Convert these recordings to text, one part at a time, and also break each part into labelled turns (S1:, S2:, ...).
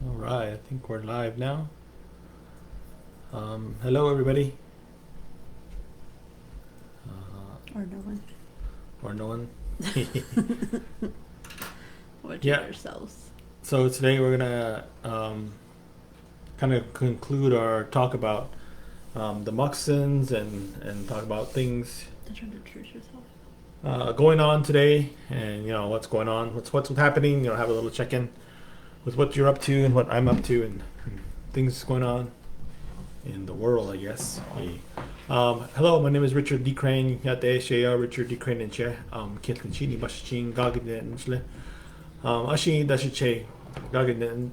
S1: All right, I think we're live now. Hello, everybody.
S2: Or no one.
S1: Or no one.
S2: Watching
S1: Yeah.
S2: ourselves.
S1: So today we're gonna kind of conclude our talk about the moccasins and talk about things
S2: Don't try to introduce yourself.
S1: going on today, and what's going on, what's happening. Have a little check-in with what you're up to and what I'm up to, and things going on in the world, I guess. Hello, my name is Richard DeCrane. Yate Shea Richard DeCrane and Che. Kiltinchini Bashchin Gagin Ashi Dashiche Gagin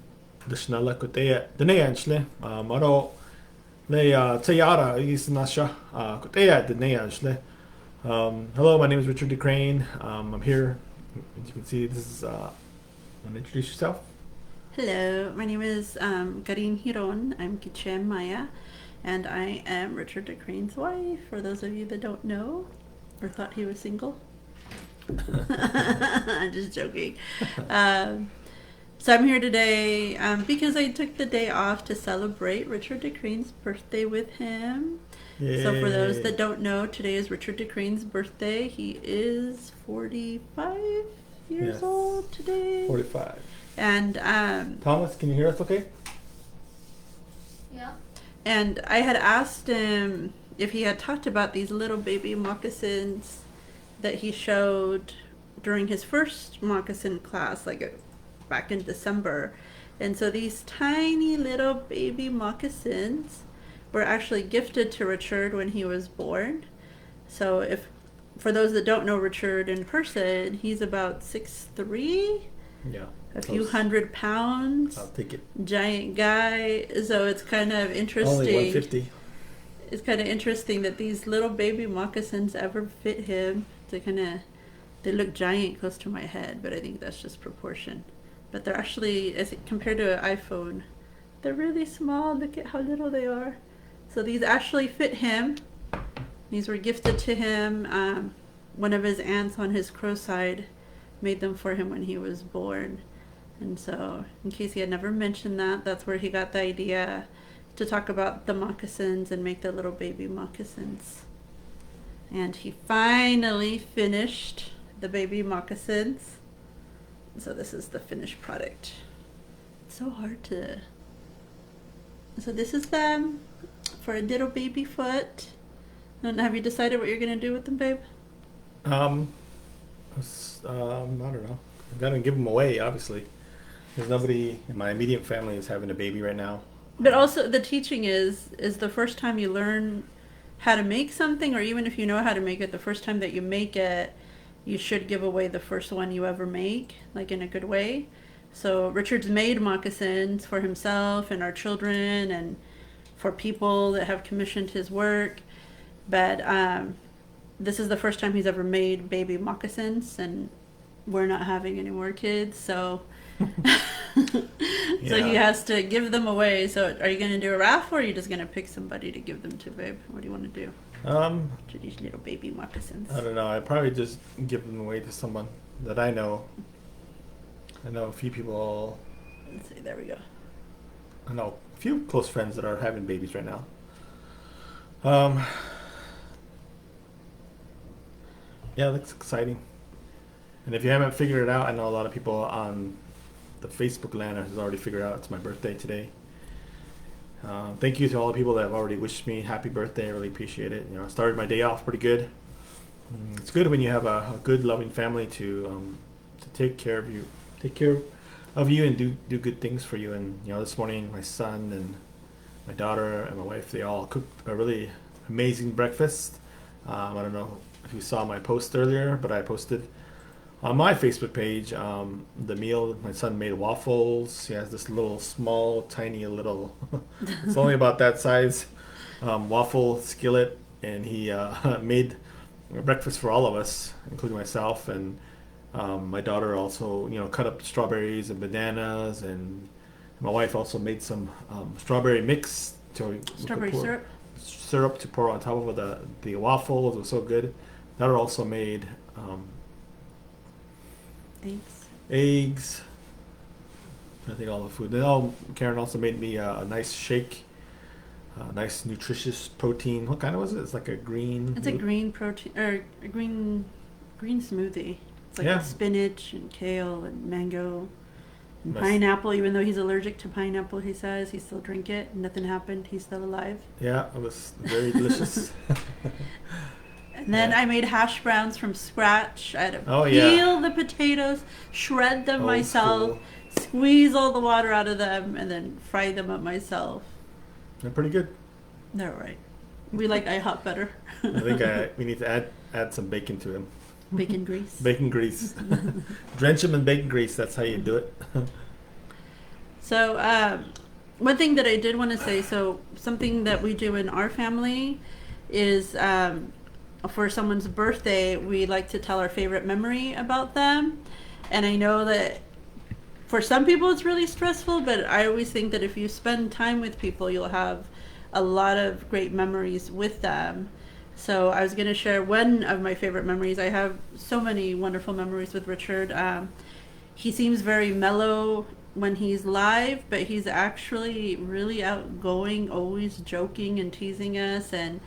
S1: Dashnala Kotea Daneanchle. Aro Le Tayara is Nasha Kotea Daneanchle. Hello, my name is Richard DeCrane. I'm here. As you can see, this is. Want to introduce yourself?
S2: Hello, my name is Karin Hiron. I'm Kichem Maya, and I am Richard DeCrane's wife, for those of you that don't know or thought he was single. I'm just joking. So I'm here today because I took the day off to celebrate Richard DeCrane's birthday with him.
S1: Yay.
S2: So for those that don't know, today is Richard DeCrane's birthday. He is 45 years
S1: Yes.
S2: old today.
S1: 45.
S2: And
S1: Thomas, can you hear us okay?
S3: Yeah.
S2: and I had asked him if he had talked about these little baby moccasins that he showed during his first moccasin class, like back in December. And so these tiny little baby moccasins were actually gifted to Richard when he was born. So if for those that don't know Richard in person, he's about 6'3",
S1: Yeah.
S2: a few 100 pounds,
S1: I'll take it.
S2: giant guy. So it's kind of interesting.
S1: Only 150.
S2: It's kind of interesting that these little baby moccasins ever fit him. They look giant close to my head, but I think that's just proportion. But they're actually, as compared to an iPhone, they're really small. Look at how little they are. So these actually fit him. These were gifted to him. One of his aunts on his crow side made them for him when he was born. And so, in case he had never mentioned that, that's where he got the idea to talk about the moccasins and make the little baby moccasins. And he finally finished the baby moccasins. So this is the finished product. It's so hard to... So this is them for a little baby foot. And have you decided what you're going to do with them, babe?
S1: I don't know. I'm gonna give them away, obviously. There's nobody in my immediate family is having a baby right now.
S2: But also the teaching is the first time you learn how to make something, or even if you know how to make it, the first time that you make it, you should give away the first one you ever make, like in a good way. So Richard's made moccasins for himself and our children and for people that have commissioned his work. But this is the first time he's ever made baby moccasins, and we're not having any more kids, so so he has to give them away. So are you going to do a raffle, or are you just going to pick somebody to give them to, babe? What do you want to do to these little baby moccasins?
S1: I don't know. I'd probably just give them away to someone that I know. I know a few people.
S2: Let's see, there we go.
S1: I know a few close friends that are having babies right now. Yeah, it looks exciting. And if you haven't figured it out, I know a lot of people on the Facebook land has already figured out it's my birthday today. Thank you to all the people that have already wished me happy birthday. I really appreciate it. I started my day off pretty good. It's good when you have a good, loving family to take care of you, and do good things for you. And this morning my son and my daughter and my wife, they all cooked a really amazing breakfast. I don't know if you saw my post earlier, but I posted on my Facebook page the meal. My son made waffles. He has this little small, tiny little, it's only about that size, waffle skillet, and he made breakfast for all of us, including myself. And my daughter also, cut up strawberries and bananas, and my wife also made some strawberry mix
S2: Strawberry
S1: syrup to pour on top of the waffles. It was so good. Daughter also made
S2: Thanks.
S1: eggs, I think all the food. Then, oh, Karen also made me a nice shake, nice nutritious protein. What kind was it? It's like a green.
S2: It's a green protein or a green smoothie. It's like
S1: Yeah.
S2: spinach and kale and mango and
S1: Nice.
S2: pineapple. Even though he's allergic to pineapple, he says he still drink it. Nothing happened. He's still alive.
S1: Yeah, it was very delicious.
S2: And then
S1: Yeah.
S2: I made hash browns from scratch. I had to
S1: Oh, yeah.
S2: peel the potatoes, shred them
S1: Old
S2: myself,
S1: school.
S2: squeeze all the water out of them, and then fry them up myself.
S1: They're pretty good.
S2: They're all right. We like IHOP better.
S1: I think we need to add some bacon to them.
S2: Bacon grease.
S1: Bacon grease. Drench them in bacon grease. That's how you do it.
S2: So, one thing that I did want to say, so something that we do in our family is for someone's birthday, we like to tell our favorite memory about them. And I know that for some people it's really stressful, but I always think that if you spend time with people, you'll have a lot of great memories with them. So I was going to share one of my favorite memories. I have so many wonderful memories with Richard. He seems very mellow when he's live, but he's actually really outgoing, always joking and teasing us. And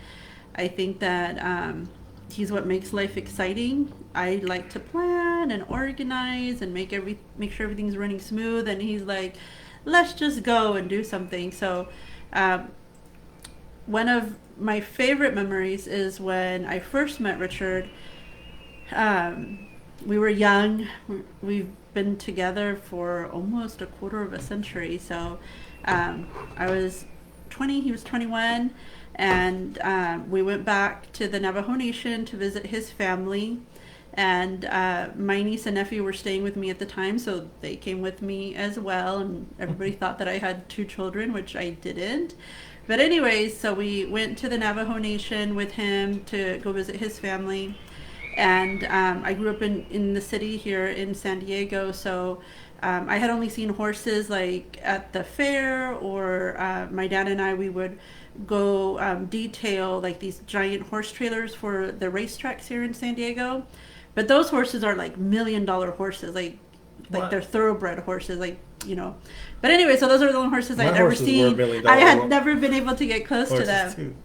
S2: I think that he's what makes life exciting. I like to plan and organize and make sure everything's running smooth. And he's like, let's just go and do something. So one of my favorite memories is when I first met Richard. We were young. We've been together for almost a quarter of a century. So I was 20, he was 21, and we went back to the Navajo Nation to visit his family. And my niece and nephew were staying with me at the time, so they came with me as well. And everybody thought that I had 2 children, which I didn't. But anyways, so we went to the Navajo Nation with him to go visit his family. And I grew up in the city here in San Diego, so I had only seen horses like at the fair, or my dad and I, we would go detail like these giant horse trailers for the racetracks here in San Diego. But those horses are like $1 million horses, like
S1: What?
S2: they're thoroughbred horses, like, you know. But anyway, so those are the only horses
S1: My
S2: I'd ever
S1: horses were
S2: seen.
S1: $1 million
S2: I had never been able to get close to
S1: horses
S2: them.
S1: too.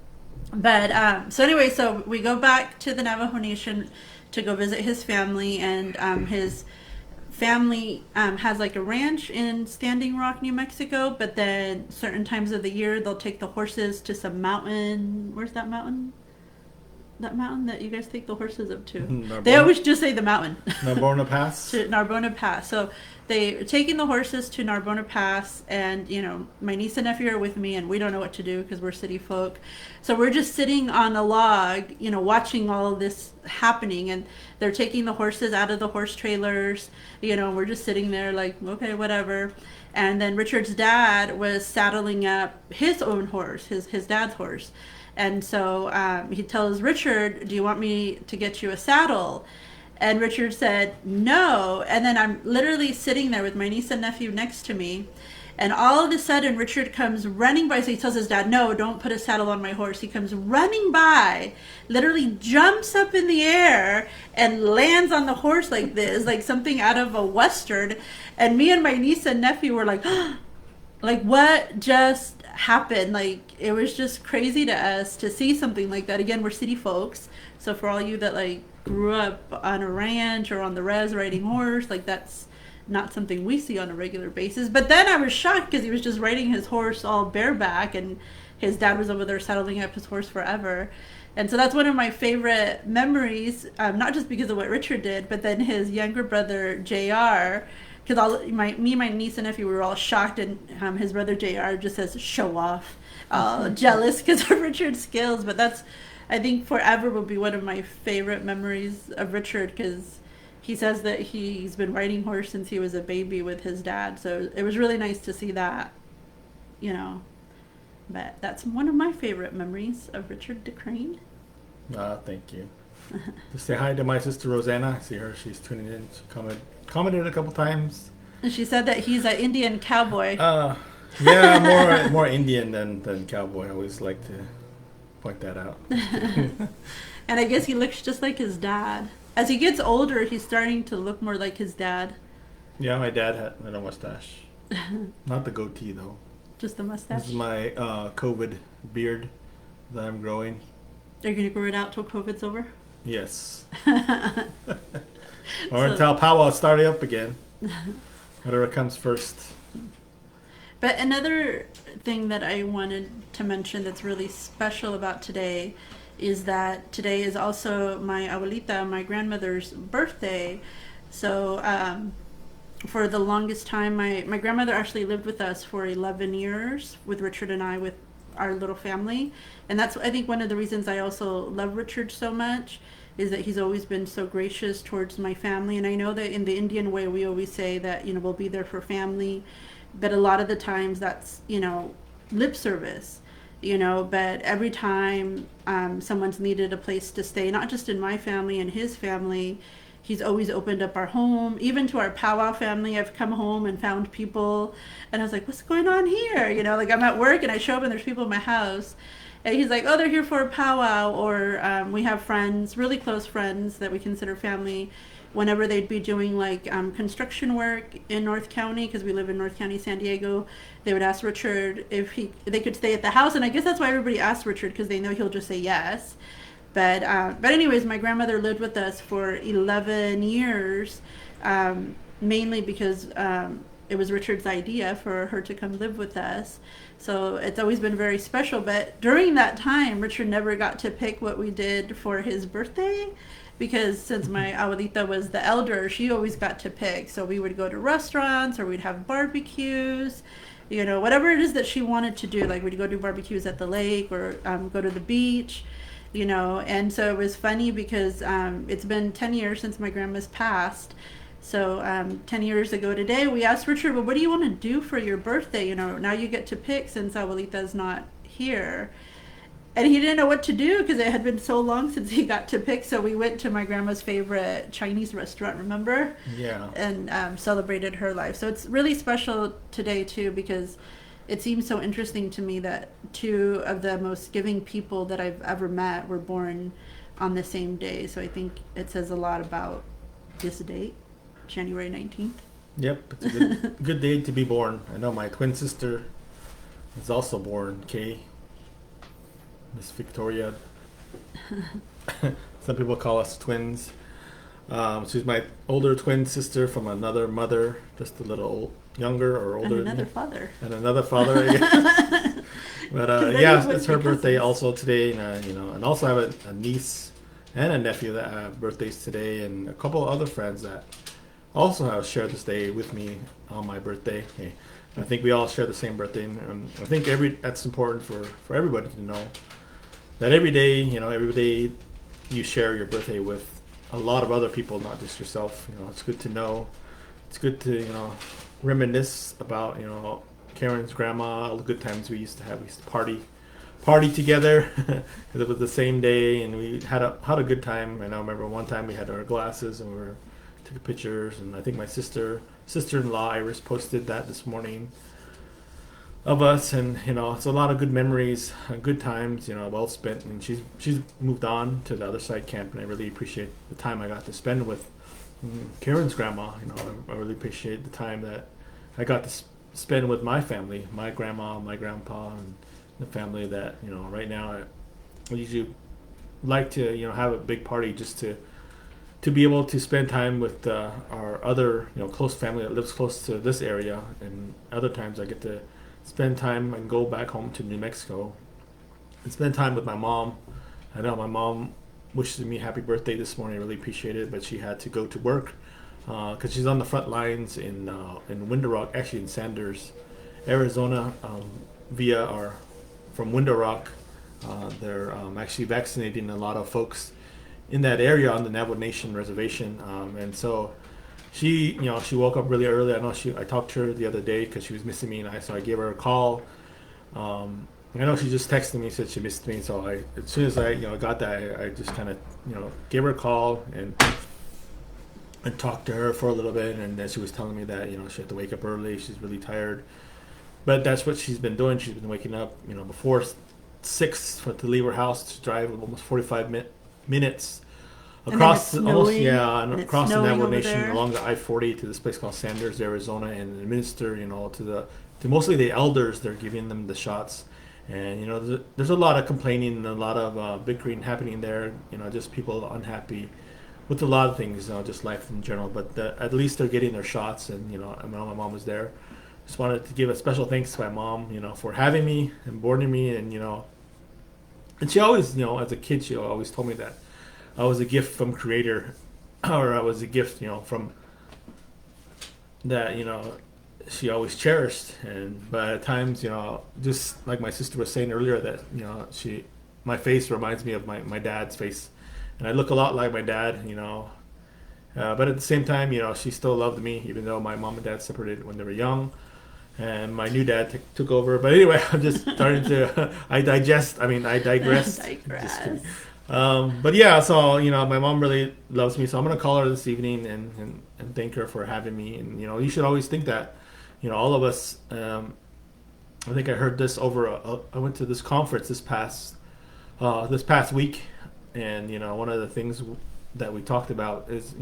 S2: But so anyway, so we go back to the Navajo Nation to go visit his family, and his family has like a ranch in Standing Rock, New Mexico. But then certain times of the year, they'll take the horses to some mountain. Where's that mountain? That mountain that you guys take the horses up to.
S1: Narbona?
S2: They always just say the mountain.
S1: Narbona Pass.
S2: To Narbona Pass. So they're taking the horses to Narbona Pass, and you know, my niece and nephew are with me, and we don't know what to do because we're city folk. So we're just sitting on a log, you know, watching all of this happening, and they're taking the horses out of the horse trailers. You know, we're just sitting there like, okay, whatever. And then Richard's dad was saddling up his own horse, his dad's horse. And so he tells Richard, do you want me to get you a saddle? And Richard said, no. And then I'm literally sitting there with my niece and nephew next to me. And all of a sudden, Richard comes running by. So he tells his dad, no, don't put a saddle on my horse. He comes running by, literally jumps up in the air and lands on the horse like this, like something out of a Western. And me and my niece and nephew were like, like, what just happened? Like, it was just crazy to us to see something like that. Again, we're city folks. So for all you that like grew up on a ranch or on the res riding horse, like that's not something we see on a regular basis. But then I was shocked because he was just riding his horse all bareback, and his dad was over there saddling up his horse forever. And so that's one of my favorite memories, not just because of what Richard did, but then his younger brother, JR, because my niece and nephew were all shocked, and his brother JR just says, show off, jealous because of Richard's skills. But that's, I think, forever will be one of my favorite memories of Richard, because he says that he's been riding horse since he was a baby with his dad. So it was really nice to see that, you know. But that's one of my favorite memories of Richard DeCrane.
S1: Thank you. Just say hi to my sister Rosanna. I see her. She's tuning in. She commented a couple times.
S2: And she said that he's an Indian cowboy.
S1: Yeah, more Indian than cowboy. I always like to point that out.
S2: And I guess he looks just like his dad. As he gets older, he's starting to look more like his dad.
S1: Yeah, my dad had a mustache. Not the goatee though.
S2: Just the
S1: This
S2: mustache.
S1: is my COVID beard that I'm growing.
S2: Are you gonna grow it out till COVID's over?
S1: Yes.
S2: So,
S1: Or until powwow started up again. Whatever comes first.
S2: but another thing that I wanted to mention that's really special about today is that today is also my abuelita, my grandmother's birthday. So for the longest time, my grandmother actually lived with us for 11 years with Richard and I, with our little family. And that's, I think, one of the reasons I also love Richard so much is that he's always been so gracious towards my family. And I know that in the Indian way, we always say that, we'll be there for family. But a lot of the times that's, lip service, but every time someone's needed a place to stay, not just in my family and his family, he's always opened up our home. Even to our powwow family, I've come home and found people, and I was like, what's going on here? Like I'm at work and I show up and there's people in my house. And he's like, oh, they're here for a powwow. Or we have friends, really close friends that we consider family. Whenever they'd be doing like construction work in North County, because we live in North County, San Diego, they would ask Richard if they could stay at the house. And I guess that's why everybody asks Richard, because they know he'll just say yes. But anyways, my grandmother lived with us for 11 years, mainly because it was Richard's idea for her to come live with us. So it's always been very special. But during that time, Richard never got to pick what we did for his birthday, because since my abuelita was the elder, she always got to pick. So we would go to restaurants or we'd have barbecues, whatever it is that she wanted to do. Like we'd go do barbecues at the lake or go to the beach. And so it was funny because it's been 10 years since my grandma's passed. So 10 years ago today, we asked Richard, well, what do you want to do for your birthday? Now you get to pick since abuelita's not here. And he didn't know what to do because it had been so long since he got to pick. So we went to my grandma's favorite Chinese restaurant, remember?
S1: Yeah.
S2: And celebrated her life. So it's really special today, too, because it seems so interesting to me that two of the most giving people that I've ever met were born on the same day. So I think it says a lot about this date, January 19th.
S1: Yep, it's a good, good day to be born. I know my twin sister is also born, Kay. Miss Victoria. Some people call us twins. She's my older twin sister from another mother, just a little younger or older.
S2: And another father.
S1: And another father, I guess. But yeah, it's her birthday also today, and also I have a niece and a nephew that have birthdays today, and a couple of other friends that also have shared this day with me on my birthday. Hey, I think we all share the same birthday, and I think that's important for everybody to know that every day you share your birthday with a lot of other people, not just yourself. It's good to know. It's good to reminisce about Karen's grandma, all the good times we used to have. We used to party together because it was the same day, and we had a good time. And I remember one time we had our glasses and we took pictures, and I think my sister-in-law Iris posted that this morning of us, and it's a lot of good memories, good times, well spent. And she's moved on to the other side camp, and I really appreciate the time I got to spend with Karen's grandma. I really appreciate the time that I got to spend with my family, my grandma, my grandpa, and the family that right now I usually like to have a big party just to be able to spend time with our other close family that lives close to this area. And other times I get to spend time and go back home to New Mexico and spend time with my mom. I know my mom wishes me happy birthday this morning. I really appreciate it, but she had to go to work because she's on the front lines in Window Rock, actually in Sanders, Arizona, from Window Rock. They're actually vaccinating a lot of folks in that area on the Navajo Nation reservation, and so she woke up really early. I talked to her the other day because she was missing me, so I gave her a call. I know she just texted me, said she missed me, so as soon as I got that, I just kind of gave her a call and talked to her for a little bit, and then she was telling me that she had to wake up early. She's really tired, but that's what she's been doing. She's been waking up before 6 to leave her house to drive almost 45 minutes
S2: And then it's
S1: across almost
S2: snowing.
S1: and
S2: And it's
S1: across the
S2: snowing
S1: Navajo
S2: over
S1: Nation
S2: there.
S1: along the I-40 to this place called Sanders, Arizona, and administer to mostly the elders. They're giving them the shots, and there's a lot of complaining and a lot of bickering happening there. Just people unhappy with a lot of things, just life in general. But at least they're getting their shots, and I know my mom was there. Just wanted to give a special thanks to my mom, for having me and boarding me, and she always, as a kid, she always told me that I was a gift from Creator, or I was a gift, from that, she always cherished. And but at times, just like my sister was saying earlier, that my face reminds me of my dad's face, and I look a lot like my dad. But at the same time, she still loved me, even though my mom and dad separated when they were young, and my new dad took over. But anyway, I'm just starting to I digest. I mean, I digressed. Just kidding.
S2: Digress.
S1: But yeah, so my mom really loves me, so I'm gonna call her this evening and thank her for having me. And you should always think that, all of us. I think I heard this I went to this conference this past week, and one of the things that we talked about is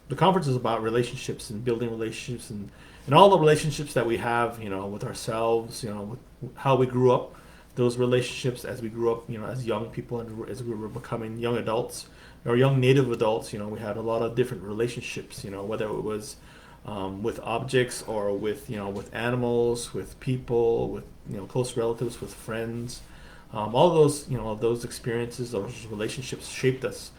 S1: the conference is about relationships and building relationships and all the relationships that we have, with ourselves, with how we grew up, those relationships as we grew up, as young people and as we were becoming young adults or young native adults. We had a lot of different relationships, whether it was with objects or with animals, with people, with close relatives, with friends. All those experiences, those relationships shaped us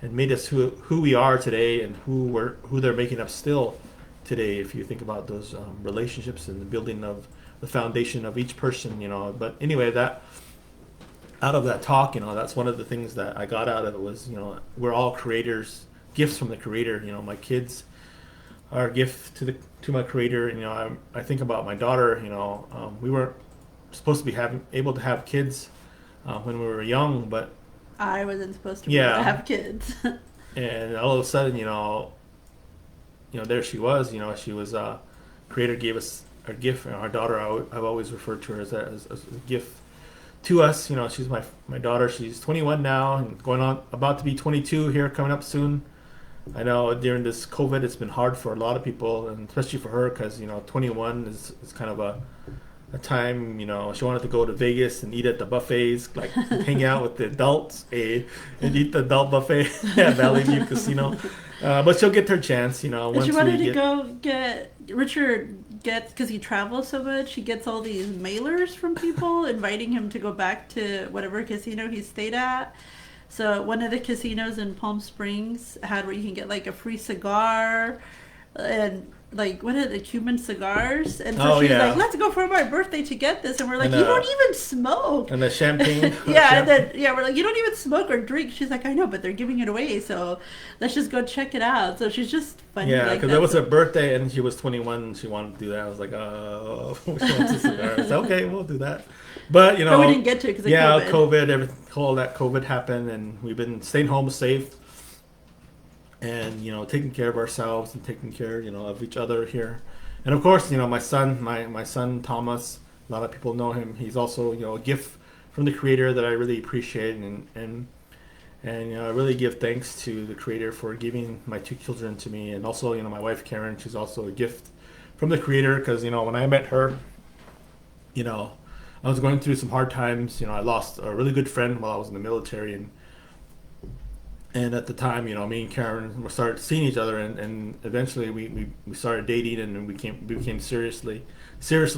S1: and made us who we are today, and who they're making us still today. If you think about those relationships and the building of the foundation of each person. But anyway, that out of that talk, that's one of the things that I got out of it was, we're all creators, gifts from the Creator. My kids are a gift to my Creator. I think about my daughter. We weren't supposed to be able to have kids when we were young, but
S2: I wasn't supposed to be able to have kids.
S1: and all of a sudden, there she was. She was Creator gave us our gift. Our daughter, I've always referred to her as a gift to us. She's my daughter. She's 21 now and going on about to be 22 here coming up soon. I know during this COVID, it's been hard for a lot of people, and especially for her, because 21 is kind of a time. She wanted to go to Vegas and eat at the buffets, like hang out with the adults, and eat the adult buffet at Valley View Casino. But she'll get her chance, once
S2: She wanted
S1: we
S2: to go get Richard because he travels so much. He gets all these mailers from people inviting him to go back to whatever casino he stayed at. So one of the casinos in Palm Springs had where you can get like a free cigar and like one of the Cuban cigars. And so she's like, let's go for my birthday to get this. And we're like, you don't even smoke.
S1: And the champagne.
S2: And then we're like, you don't even smoke or drink. She's like, I know, but they're giving it away, so let's just go check it out. So she's just funny.
S1: Yeah, because it was her birthday and she was 21 and she wanted to do that. I was like, oh, she wants a cigar. I said, okay, we'll do that. But we
S2: didn't get to it because of
S1: COVID, everything, all that COVID happened, and we've been staying home safe and taking care of ourselves and taking care of each other here. And of course, my son Thomas, a lot of people know him. He's also a gift from the Creator that I really appreciate, and I really give thanks to the Creator for giving my two children to me. And also my wife Karen, she's also a gift from the Creator, because when I met her, I was going through some hard times. I lost a really good friend while I was in the military, and at the time, me and Karen started seeing each other, and eventually we started dating, and we became seriously serious.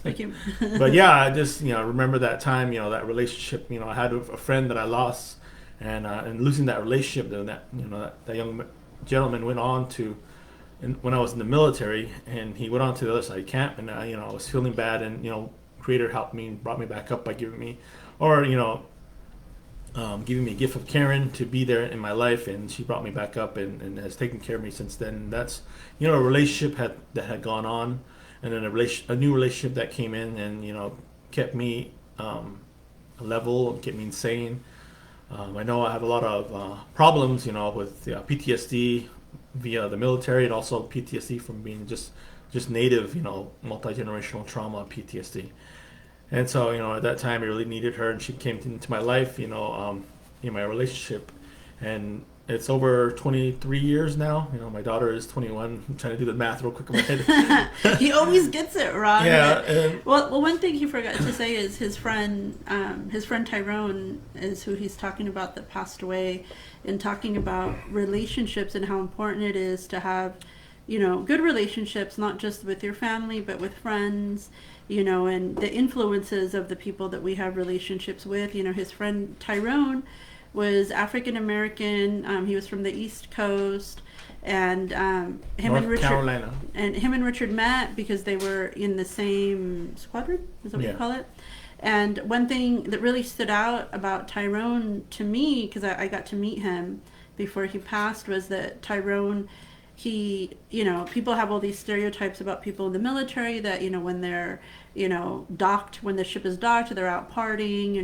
S1: But yeah, I just remember that time, that relationship. I had a friend that I lost, and losing that relationship, that young gentleman went on to, and when I was in the military, and he went on to the other side of camp, and I was feeling bad, and Creator helped me and brought me back up by giving me a gift of Karen to be there in my life, and she brought me back up and has taken care of me since then. And that's a relationship that had gone on, and then a new relationship that came in and kept me level, kept me insane. I know I have a lot of problems with PTSD via the military, and also PTSD from being just native multi-generational trauma PTSD. And so, at that time, I really needed her, and she came into my life, in my relationship. and it's over 23 years now. You know, my daughter is 21. I'm trying to do the math real quick in my head.
S2: He always gets it wrong.
S1: Yeah. And,
S2: Well, one thing he forgot to say is his friend Tyrone is who he's talking about that passed away, and talking about relationships and how important it is to have, good relationships, not just with your family, but with friends, and the influences of the people that we have relationships with. His friend Tyrone was African American. He was from the East Coast, and
S1: North Carolina.
S2: him and Richard met because they were in the same squadron. Is that what you call it? And one thing that really stood out about Tyrone to me, because I got to meet him before he passed, was that Tyrone, people have all these stereotypes about people in the military that, when they're, docked, when the ship is docked, they're out partying,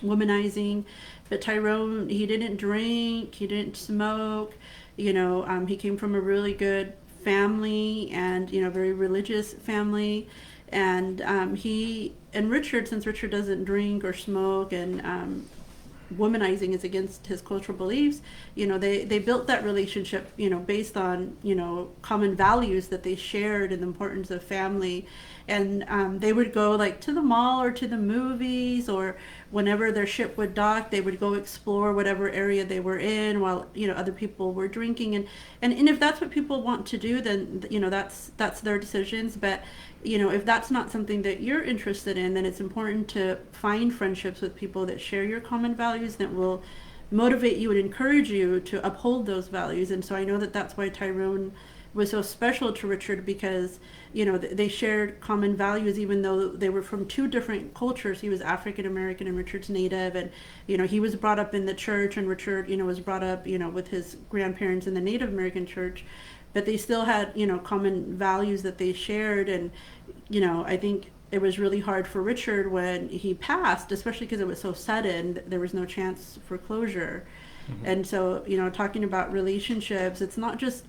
S2: womanizing. But Tyrone, he didn't drink, he didn't smoke, he came from a really good family, and very religious family. And he and Richard, since Richard doesn't drink or smoke, and womanizing is against his cultural beliefs, they built that relationship, based on, common values that they shared, and the importance of family. And they would go like to the mall or to the movies, or whenever their ship would dock, they would go explore whatever area they were in while, other people were drinking. And if that's what people want to do, then, that's their decisions. But, if that's not something that you're interested in, then it's important to find friendships with people that share your common values, that will motivate you and encourage you to uphold those values. And so I know that that's why Tyrone was so special to Richard, because they shared common values, even though they were from two different cultures. He was African American and Richard's Native, and he was brought up in the church, and Richard was brought up with his grandparents in the Native American church. But they still had common values that they shared. And I think it was really hard for Richard when he passed, especially because it was so sudden. There was no chance for closure. Mm-hmm. And so talking about relationships, it's not just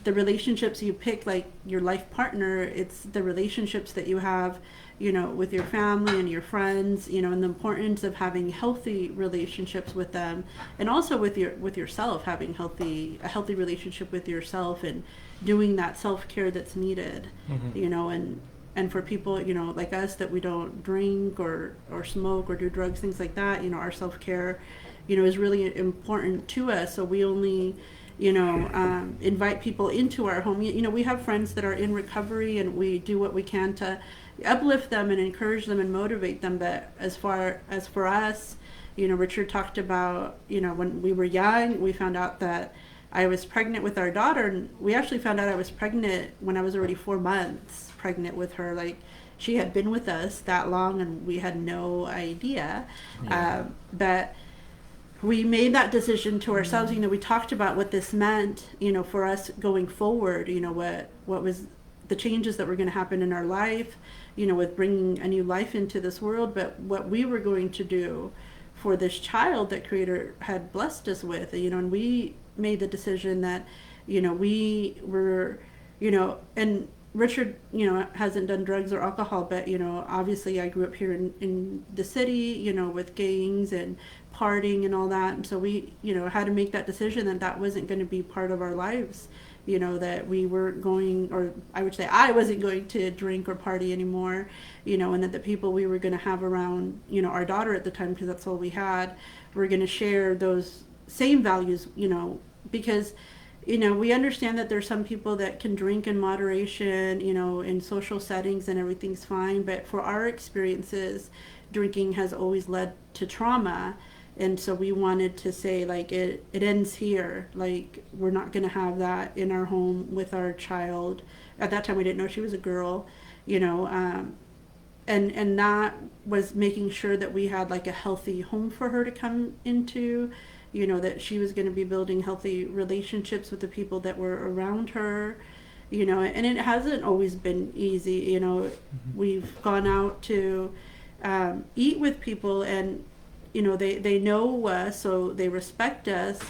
S2: the relationships you pick, like your life partner, it's the relationships that you have, with your family and your friends, and the importance of having healthy relationships with them, and also with yourself, having a healthy relationship with yourself, and doing that self-care that's needed. Mm-hmm. And for people, like us, that we don't drink or smoke or do drugs, things like that, our self-care, is really important to us. So we only invite people into our home. We have friends that are in recovery, and we do what we can to uplift them and encourage them and motivate them. But as far as for us, Richard talked about, when we were young, we found out that I was pregnant with our daughter, and we actually found out I was pregnant when I was already 4 months pregnant with her. Like, she had been with us that long, and we had no idea. Yeah. But we made that decision to ourselves. We talked about what this meant, for us going forward, what was the changes that were going to happen in our life, with bringing a new life into this world, but what we were going to do for this child that Creator had blessed us with, and we made the decision that, we were, and Richard, hasn't done drugs or alcohol, but, obviously I grew up here in the city, with gangs and partying and all that. And so we, had to make that decision that wasn't going to be part of our lives, that we weren't going, or I would say I wasn't going to drink or party anymore, and that the people we were going to have around, our daughter at the time, because that's all we had, were going to share those same values, because we understand that there's some people that can drink in moderation, in social settings, and everything's fine. But for our experiences, drinking has always led to trauma. And so we wanted to say, like, it ends here. Like, we're not going to have that in our home with our child. At that time, we didn't know she was a girl, and that was making sure that we had, like, a healthy home for her to come into, that she was going to be building healthy relationships with the people that were around her, and it hasn't always been easy. Mm-hmm. We've gone out to eat with people, and, they know us, so they respect us,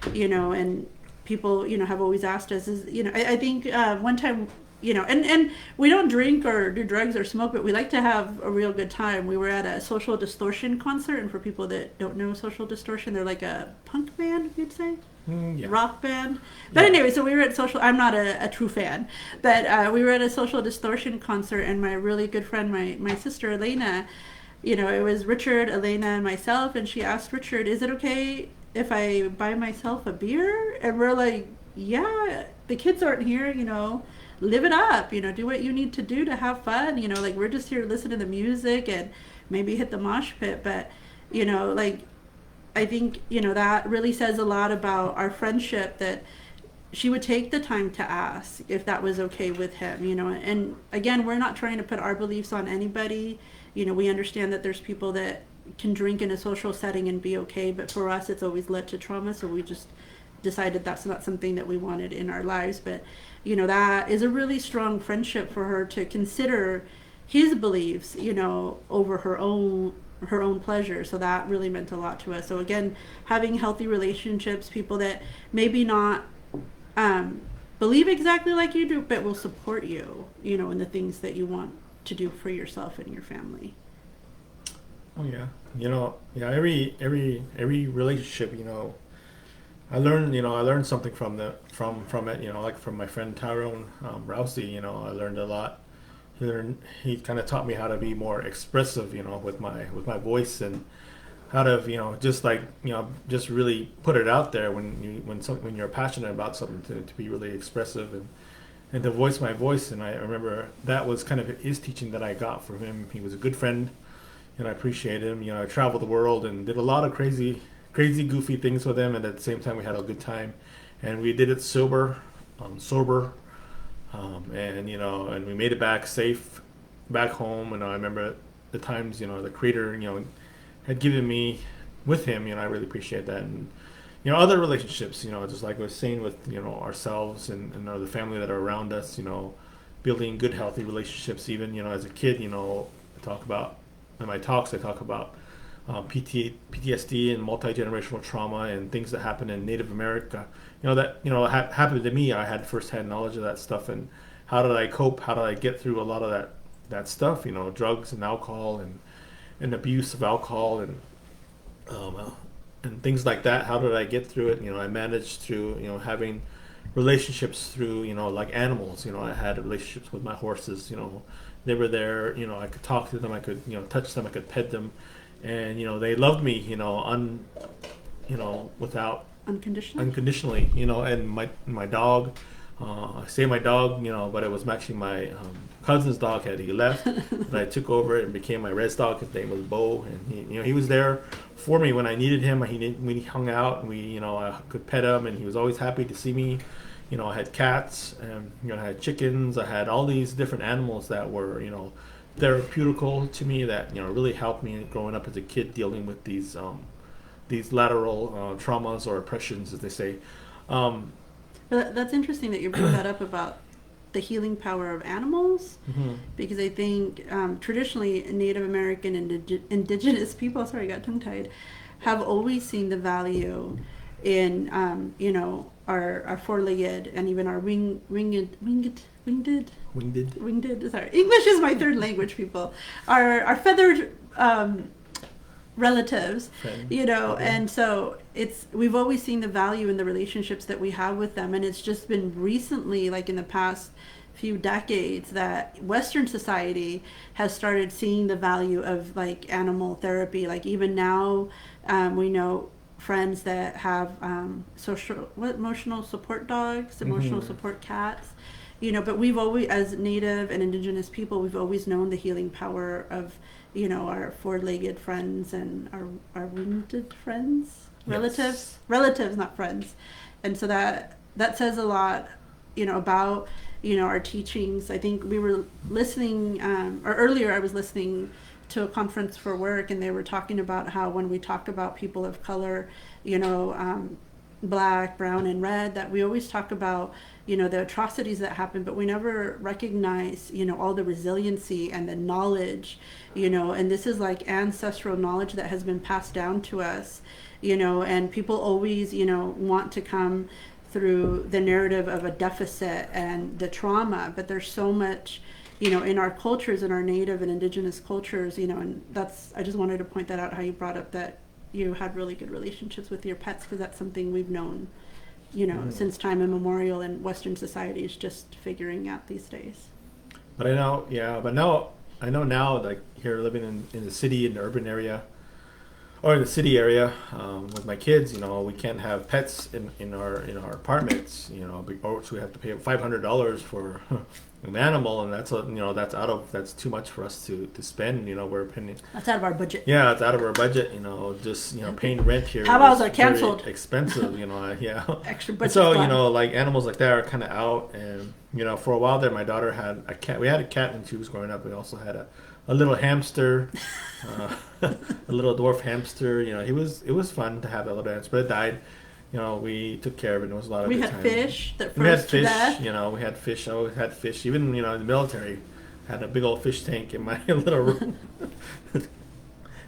S2: and people, have always asked us, I think one time and we don't drink or do drugs or smoke, but we like to have a real good time. We were at a Social Distortion concert, and for people that don't know Social Distortion, they're like a punk band, you'd say.
S1: Yeah.
S2: Rock band. But
S1: Yeah.
S2: anyway, so we were at I'm not a true fan, but we were at a Social Distortion concert, and my really good friend, my sister Elena, it was Richard, Elena, and myself, and she asked Richard, "Is it okay if I buy myself a beer?" And we're like, "Yeah, the kids aren't here, live it up, do what you need to do to have fun, like we're just here to listen to the music and maybe hit the mosh pit." But, like, I think, that really says a lot about our friendship, that she would take the time to ask if that was okay with him, and again, we're not trying to put our beliefs on anybody. We understand that there's people that can drink in a social setting and be okay, but for us, it's always led to trauma, so we just decided that's not something that we wanted in our lives. But, that is a really strong friendship for her to consider his beliefs, over her own pleasure. So that really meant a lot to us. So again, having healthy relationships, people that maybe not believe exactly like you do, but will support you, in the things that you want to do for yourself and your family.
S1: Oh yeah. Yeah. Every relationship, I learned something from it. Like from my friend Tyrone Rousey. I learned a lot. He kind of taught me how to be more expressive, with my voice, and how to, just really put it out there when you're passionate about something, to be really expressive and to voice my voice. And I remember that was kind of his teaching that I got from him. He was a good friend, and I appreciate him. I traveled the world and did a lot of crazy, goofy things with him, and at the same time we had a good time, and we did it sober, and we made it back safe, back home. And I remember the times, the Creator, had given me with him. I really appreciate that. And other relationships, just like I was saying with ourselves and the family that are around us, building good, healthy relationships. Even as a kid, I talk about in my talks. I talk about PTSD and multi-generational trauma and things that happen in Native America. Happened to me. I had firsthand knowledge of that stuff, and how did I cope? How did I get through a lot of that stuff? Drugs and alcohol and abuse of alcohol and things like that. How did I get through it? I managed through having relationships through like animals. I had relationships with my horses. They were there. I could talk to them. I could touch them. I could pet them, and they loved me. Without unconditionally. And my dog. I say my dog, but it was actually my cousin's dog. He left, and I took over it and became my res dog. His name was Bo, and he was there for me when I needed him. We hung out, and I could pet him, and he was always happy to see me. I had cats, and I had chickens. I had all these different animals that were therapeutical to me, that really helped me growing up as a kid, dealing with these lateral traumas or oppressions, as they say.
S2: That's interesting that you bring that up about the healing power of animals, because I think traditionally Native American and indigenous people, sorry, I got tongue-tied, have always seen the value in our four-legged and even our winged. Sorry, English is my third language. People, our feathered relatives, and so we've always seen the value in the relationships that we have with them. And it's just been recently, like in the past few decades, that Western society has started seeing the value of like animal therapy. Like even now, we know friends that have emotional support dogs, emotional support cats, but we've always, as Native and Indigenous people, we've always known the healing power of our four-legged friends and our wounded friends, relatives, not friends. And so that says a lot, about, our teachings. I think we were listening, or earlier I was listening to a conference for work, and they were talking about how when we talk about people of color, black, brown, and red, that we always talk about, the atrocities that happen, but we never recognize, all the resiliency and the knowledge, and this is like ancestral knowledge that has been passed down to us, and people always, want to come through the narrative of a deficit and the trauma, but there's so much, in our cultures, in our native and indigenous cultures, and I just wanted to point that out, how you brought up that you had really good relationships with your pets, because that's something we've known, since time immemorial, and Western society is just figuring out these days.
S1: But I know now, like here living in the city, in the urban area, or in the city area, with my kids, we can't have pets in our apartments, or so we have to pay $500 for an animal, and that's too much for us to spend. We're paying.
S2: That's out of our budget.
S1: Yeah, it's out of our budget. Just paying rent here.
S2: How about are canceled?
S1: Expensive. Yeah.
S2: Extra budget.
S1: So like animals like that are kind of out, and for a while there, my daughter had a cat. We had a cat when she was growing up. We also had a little hamster, a little dwarf hamster. It was fun to have that little hamster, but it died. We took care of it. It was a lot of
S2: We
S1: good
S2: had
S1: times.
S2: fish that
S1: We had
S2: froze to
S1: fish.
S2: death.
S1: We had fish. I always had fish. Even in the military, had a big old fish tank in my little room.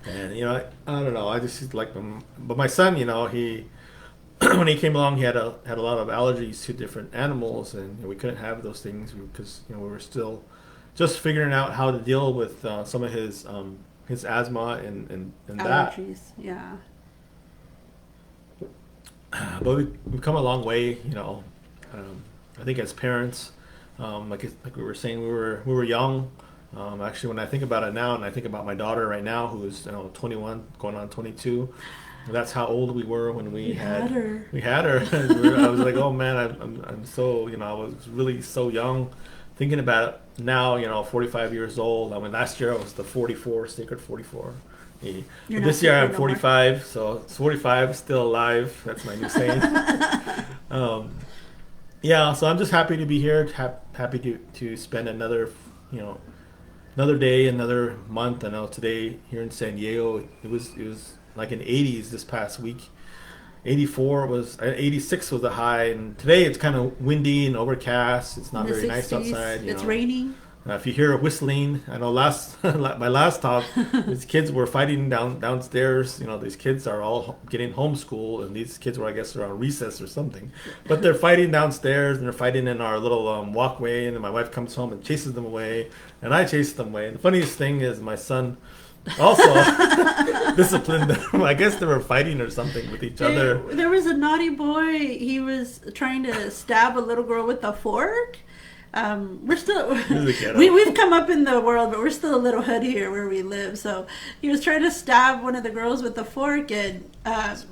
S1: And I don't know. I just like them. But my son, he when he came along, he had a lot of allergies to different animals, and we couldn't have those things because we were still just figuring out how to deal with some of his asthma and that.
S2: Allergies, yeah.
S1: But we've come a long way, I think as parents, like we were saying, we were young. Actually, when I think about it now, and I think about my daughter right now, who is 21, going on 22, that's how old we were when we had her. We had her. I was like, oh man, I'm so I was really so young. Thinking about it now, 45 years old. I mean, last year I was the 44, sacred 44. This year I'm 45, so it's 45, still alive. That's my new saying. Yeah, so I'm just happy to be here. Happy to spend another day, another month. I know today here in San Diego, it was like in 80s this past week. 86 was the high, and today it's kind of windy and overcast. It's not very
S2: 60s,
S1: nice outside.
S2: It's raining.
S1: If you hear whistling, I know my last talk, these kids were fighting downstairs. These kids are all getting homeschooled, and these kids were, I guess, on recess or something. But they're fighting downstairs, and they're fighting in our little walkway, and then my wife comes home and chases them away, and I chase them away. And the funniest thing is my son also disciplined them. I guess they were fighting or something with each other.
S2: There was a naughty boy. He was trying to stab a little girl with a fork. We're still we've come up in the world, but we're still a little hood here where we live. So he was trying to stab one of the girls with a fork, and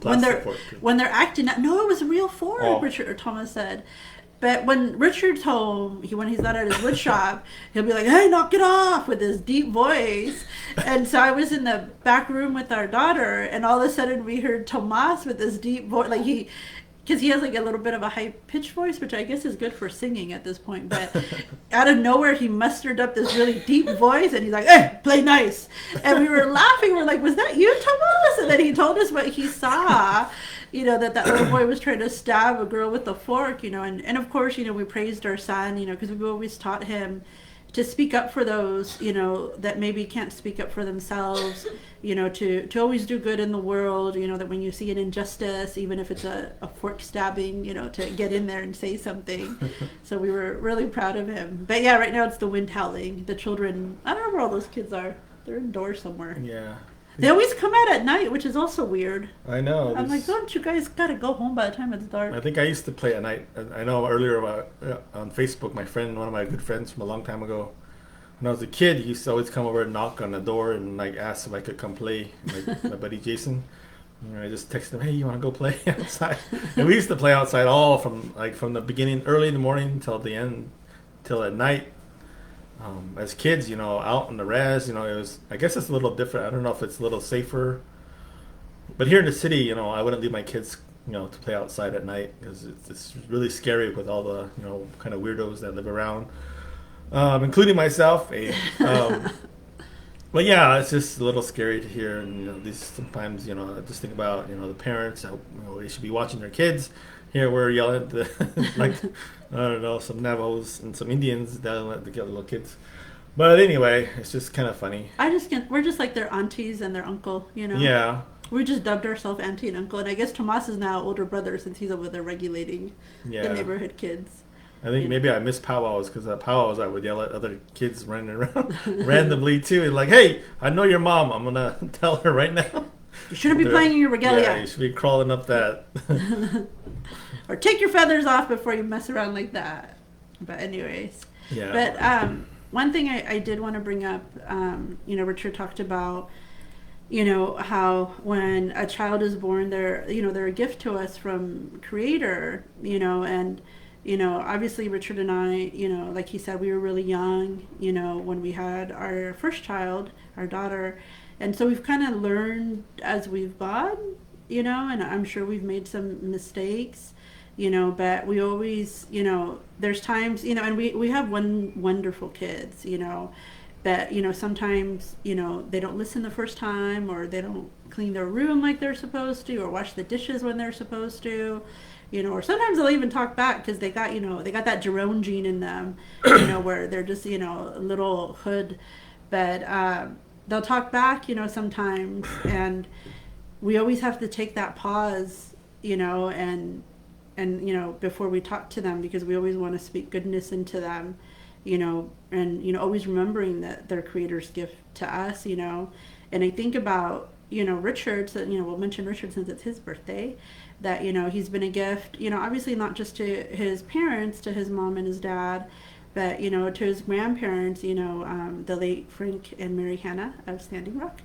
S2: when they're acting out, no, it was a real fork.
S1: Oh.
S2: Richard or Thomas said. But when Richard's home, when he's not at his wood shop, he'll be like, "Hey, knock it off," with his deep voice. And so I was in the back room with our daughter, and all of a sudden we heard Tomas with this deep voice, because he has like a little bit of a high-pitched voice, which I guess is good for singing at this point. But out of nowhere, he mustered up this really deep voice, and he's like, "Hey, play nice." And we were laughing. We're like, "Was that you, Tomas?" And then he told us what he saw, that little boy was trying to stab a girl with a fork, and of course, we praised our son, because we've always taught him to speak up for those, that maybe can't speak up for themselves, to always do good in the world, that when you see an injustice, even if it's a fork stabbing, to get in there and say something. So we were really proud of him. But yeah, right now it's the wind howling. The children, I don't know where all those kids are. They're indoors somewhere.
S1: Yeah.
S2: They always come out at night, which is also weird.
S1: I know.
S2: I'm like, don't you guys gotta go home by the time it's dark?
S1: I think I used to play at night. I know earlier on Facebook, one of my good friends from a long time ago, when I was a kid, he used to always come over and knock on the door and like ask if I could come play. Like my buddy Jason. And I just texted him, "Hey, you want to go play outside?" And we used to play outside all from the beginning, early in the morning till the end, till at night. As kids, out in the res, it was, I guess it's a little different. I don't know if it's a little safer. But here in the city, I wouldn't leave my kids, to play outside at night because it's really scary with all the, kind of weirdos that live around, including myself. But yeah, it's just a little scary to hear. And, these sometimes, I just think about, the parents, they should be watching their kids. Here we're yelling at the, like, I don't know, some Navajos and some Indians yelling at the little kids. But anyway, it's just kind of funny.
S2: We're just like their aunties and their uncle,
S1: Yeah.
S2: We just dubbed ourselves auntie and uncle, and I guess Tomas is now older brother since he's over there regulating the
S1: Yeah.
S2: neighborhood kids.
S1: I think
S2: You
S1: maybe I miss powwows because powwows I would yell at other kids running around randomly too, and like, "Hey, I know your mom. I'm gonna tell her right now."
S2: You shouldn't be playing in your
S1: Yeah,
S2: regalia.
S1: you should be crawling up that.
S2: Or take your feathers off before you mess around like that. But anyways.
S1: Yeah.
S2: But one thing I did want to bring up, Richard talked about, how when a child is born, they're a gift to us from Creator, and, obviously Richard and I, like he said, we were really young, when we had our first child, our daughter. And so we've kind of learned as we've gone, and I'm sure we've made some mistakes, but we always, there's times, and we have wonderful kids, but, sometimes, they don't listen the first time, or they don't clean their room like they're supposed to, or wash the dishes when they're supposed to, or sometimes they'll even talk back because they got that Jerome gene in them, where they're just, a little hood, but, they'll talk back, sometimes, and we always have to take that pause, and before we talk to them, because we always want to speak goodness into them, and always remembering that they're Creator's gift to us, and I think about Richard, so we'll mention Richard since it's his birthday, that he's been a gift, obviously not just to his parents, to his mom and his dad, but to his grandparents, the late Frank and Mary Hannah of Standing Rock,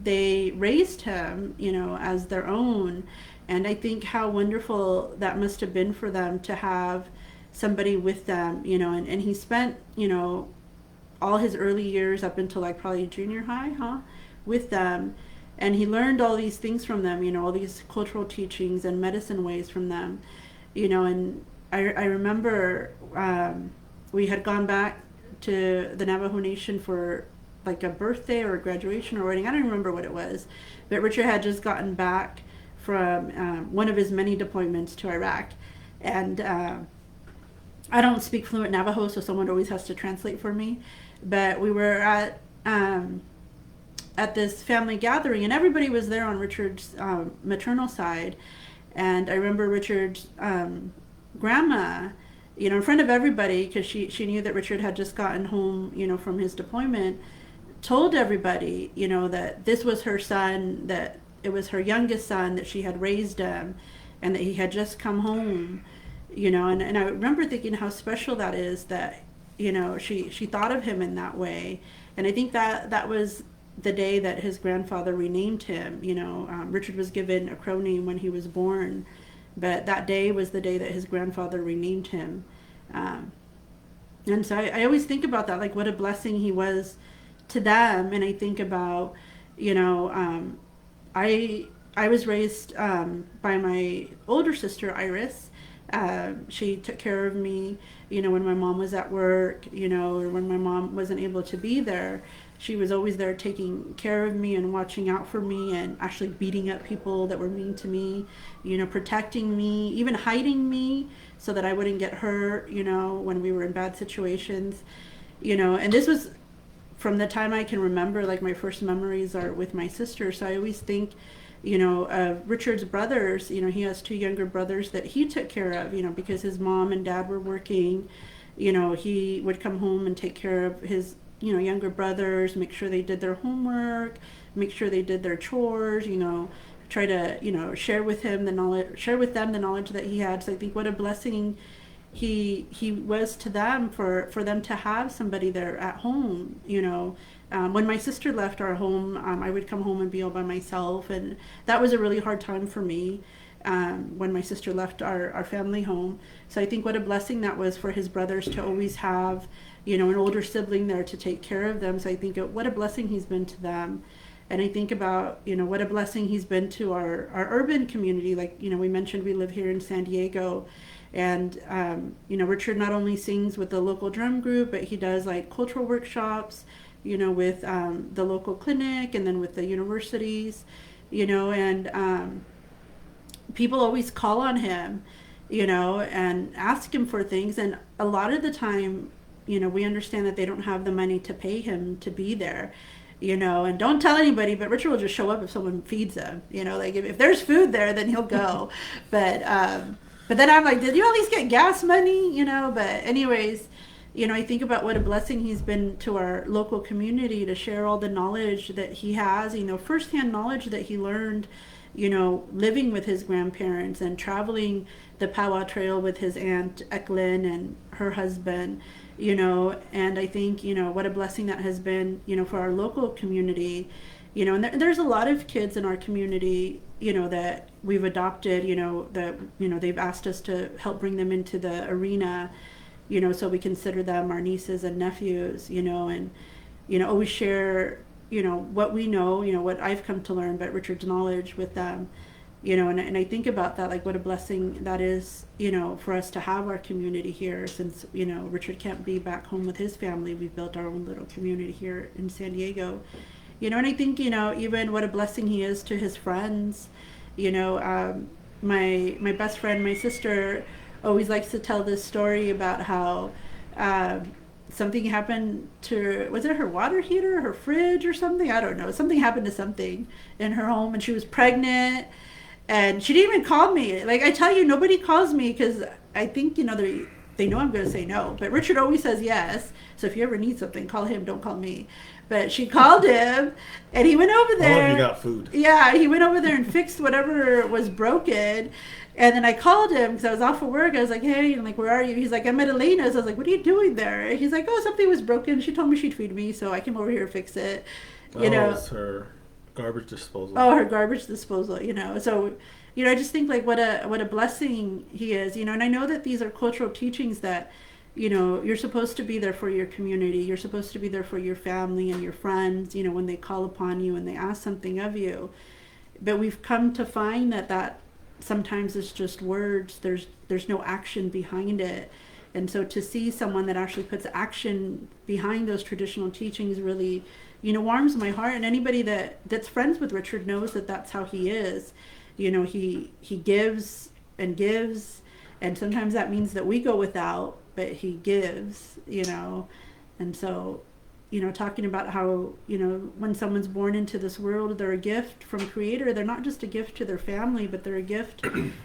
S2: they raised him, as their own, and I think how wonderful that must have been for them to have somebody with them, and he spent, all his early years up until like probably junior high, with them, and he learned all these things from them, all these cultural teachings and medicine ways from them, and I remember we had gone back to the Navajo Nation for like a birthday or a graduation or wedding. I don't remember what it was, but Richard had just gotten back from one of his many deployments to Iraq, and I don't speak fluent Navajo, so someone always has to translate for me. But we were at this family gathering, and everybody was there on Richard's maternal side, and I remember Richard's grandma, in front of everybody, because she knew that Richard had just gotten home, from his deployment, told everybody, that this was her son, that it was her youngest son, that she had raised him, and that he had just come home, and I remember thinking how special that is, that, she thought of him in that way. And I think that was the day that his grandfather renamed him. Richard was given a crow name when he was born, but that day was the day that his grandfather renamed him. And so I always think about that, like what a blessing he was to them. And I think about, I was raised by my older sister, Iris. She took care of me, when my mom was at work, or when my mom wasn't able to be there. She was always there taking care of me and watching out for me, and actually beating up people that were mean to me, protecting me, even hiding me so that I wouldn't get hurt, when we were in bad situations, and this was from the time I can remember. Like my first memories are with my sister. So I always think, of Richard's brothers. He has two younger brothers that he took care of, because his mom and dad were working. He would come home and take care of his, younger brothers, make sure they did their homework, make sure they did their chores, try to, share with them the knowledge that he had. So I think what a blessing he was to them, for them to have somebody there at home. When my sister left our home, I would come home and be all by myself, and that was a really hard time for me, when my sister left our family home. So I think what a blessing that was for his brothers to always have, an older sibling there to take care of them. So I think what a blessing he's been to them. And I think about, what a blessing he's been to our urban community. Like, we mentioned we live here in San Diego, and, Richard not only sings with the local drum group, but he does like cultural workshops, with the local clinic, and then with the universities, and people always call on him, and ask him for things. And a lot of the time, we understand that they don't have the money to pay him to be there. and don't tell anybody, but Richard will just show up if someone feeds him, like if there's food there, then he'll go. But then I'm like, did you at least get gas money? But anyways, I think about what a blessing he's been to our local community to share all the knowledge that he has, firsthand knowledge that he learned, living with his grandparents and traveling the Powwow Trail with his aunt Eklund and her husband, and I think, what a blessing that has been, for our local community, and there's a lot of kids in our community, that we've adopted, that, they've asked us to help bring them into the arena, so we consider them our nieces and nephews, and, always share, what we know, what I've come to learn, but Richard's knowledge with them, and I think about that, like what a blessing that is, for us to have our community here since, Richard can't be back home with his family. We've built our own little community here in San Diego, and I think, even what a blessing he is to his friends, my best friend, my sister, always likes to tell this story about how something happened to, was it her water heater, her fridge or something? I don't know. Something happened to something in her home and she was pregnant and she didn't even call me. Like I tell you, nobody calls me because I think, they know I'm going to say no. But Richard always says yes. So if you ever need something, call him. Don't call me. But she called him and he went over there.
S1: Oh, you got food.
S2: Yeah, he went over there and fixed whatever was broken. And then I called him because I was off of work. I was like, hey, I'm like, where are you? He's like, I'm at Elena's. I was like, what are you doing there? And he's like, oh, something was broken. She told me she'd feed me, so I came over here to fix it.
S1: It was her garbage disposal.
S2: Oh, her garbage disposal, So, I just think like what a blessing he is, and I know that these are cultural teachings that, you're supposed to be there for your community. You're supposed to be there for your family and your friends, when they call upon you and they ask something of you. But we've come to find that sometimes it's just words. There's no action behind it. And so to see someone that actually puts action behind those traditional teachings really, warms my heart. And anybody that's friends with Richard knows that that's how he is. He gives and gives, and sometimes that means that we go without, but he gives, and so, talking about how, when someone's born into this world, they're a gift from Creator. They're not just a gift to their family, but they're a gift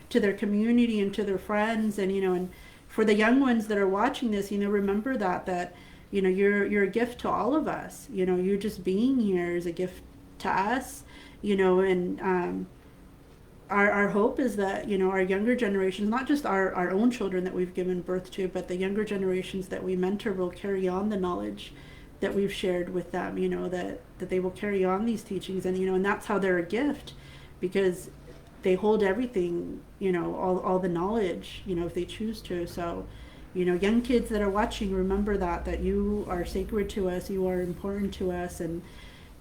S2: to their community and to their friends. And, and for the young ones that are watching this, remember that, you're a gift to all of us. You just being here is a gift to us, and our hope is that, our younger generations, not just our own children that we've given birth to, but the younger generations that we mentor will carry on the knowledge that we've shared with them, that they will carry on these teachings. And, and that's how they're a gift, because they hold everything, all the knowledge, if they choose to. So, young kids that are watching, remember that you are sacred to us, you are important to us. And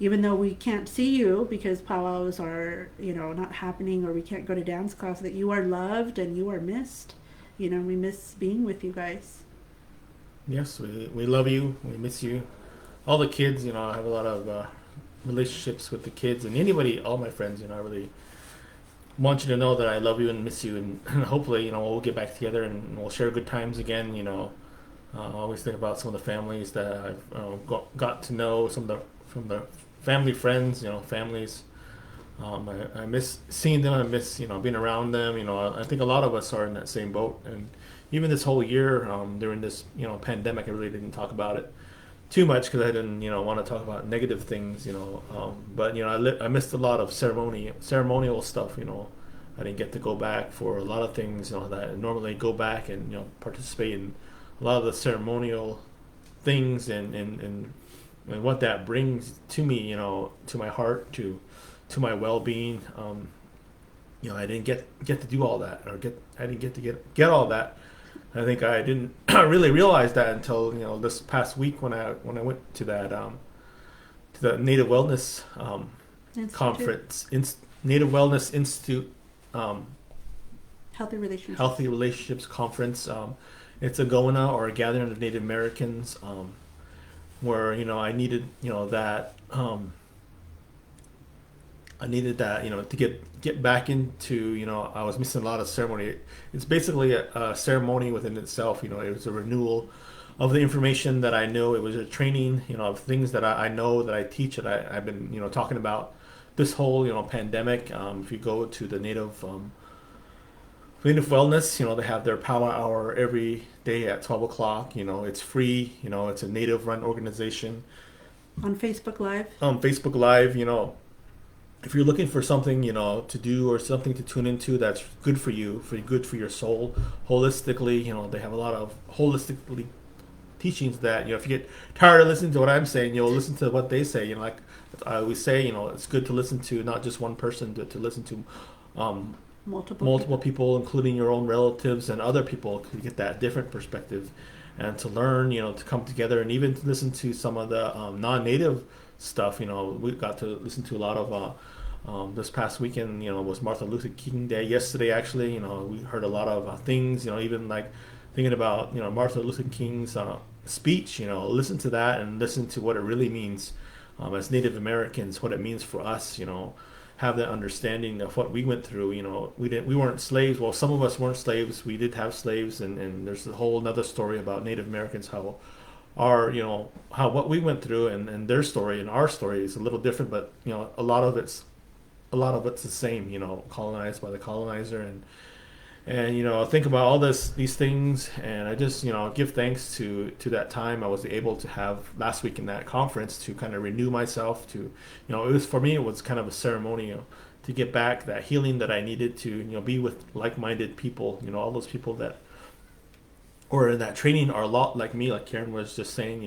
S2: even though we can't see you because powwows are, not happening, or we can't go to dance class, that you are loved and you are missed. We miss being with you guys.
S1: Yes, we love you. We miss you. All the kids, I have a lot of relationships with the kids and anybody, all my friends, I really want you to know that I love you and miss you. And hopefully, we'll get back together and we'll share good times again. I always think about some of the families that I've got to know, from the family friends, families. I miss seeing them. I miss, being around them. I think a lot of us are in that same boat. And even this whole year, during this, pandemic, I really didn't talk about it too much because I didn't, want to talk about negative things, But I missed a lot of ceremonial stuff. I didn't get to go back for a lot of things, that I normally go back and participate in a lot of the ceremonial things and what that brings to me, to my heart, to my well-being. I didn't get to do all that, I didn't get to get all that. I think I didn't really realize that until this past week when I went to that to the Native Wellness conference, Native Wellness Institute,
S2: Healthy
S1: Relationships Conference. It's a GONA, or a Gathering of Native Americans, where I needed that. I needed that, to get back into, I was missing a lot of ceremony. It's basically a ceremony within itself. It was a renewal of the information that I know. It was a training, of things that I know that I teach that I've been, talking about this whole, pandemic. If you go to the Native Wellness, they have their power hour every day at 12 o'clock. It's free. It's a Native run organization.
S2: On Facebook Live?
S1: Facebook Live, if you're looking for something, to do or something to tune into that's good for you, good for your soul, holistically, they have a lot of holistically teachings that, if you get tired of listening to what I'm saying, listen to what they say. Like I always say, it's good to listen to not just one person, but to listen to multiple people, including your own relatives and other people, to get that different perspective, and to learn, to come together, and even to listen to some of the non-native stuff. We got to listen to a lot of this past weekend. Was Martin Luther King Day yesterday. Actually, we heard a lot of things. Even like thinking about Martin Luther King's speech. Listen to that and listen to what it really means as Native Americans. What it means for us. Have that understanding of what we went through. We weren't slaves. Well, some of us weren't slaves. We did have slaves, and there's a whole another story about Native Americans, how how what we went through, and their story and our story is a little different, but a lot of it's the same. Colonized by the colonizer, and think about all these things, and I just give thanks to that time I was able to have last week in that conference, to kind of renew myself, to it was, for me, it was kind of a ceremony, to get back that healing that I needed, to be with like-minded people, all those people that or in that training are a lot like me, like Karen was just saying.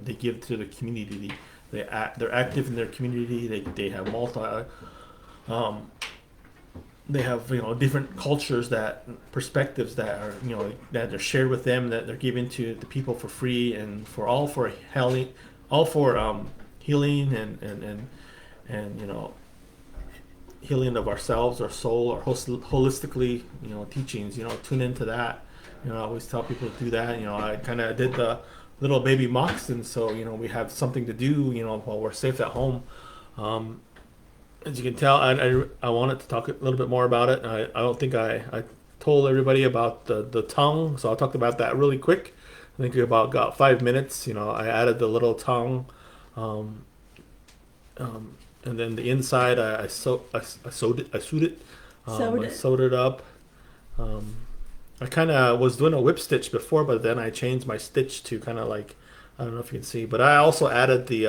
S1: They give to the community, they're active in their community, they have they have different cultures, that perspectives that are that are shared with them, that they're given to the people for free, and for healing, healing, and healing of ourselves, our soul, our holistically teachings. Tune into that. I always tell people to do that. I kind of did the little baby moccasin, so we have something to do while we're safe at home. As you can tell, I wanted to talk a little bit more about it. I don't think I told everybody about the tongue, so I'll talk about that really quick. I think we got 5 minutes. I added the little tongue, and then the inside I sewed it. I sewed it up. I kind of was doing a whip stitch before, but then I changed my stitch to kind of like, I don't know if you can see, but I also added the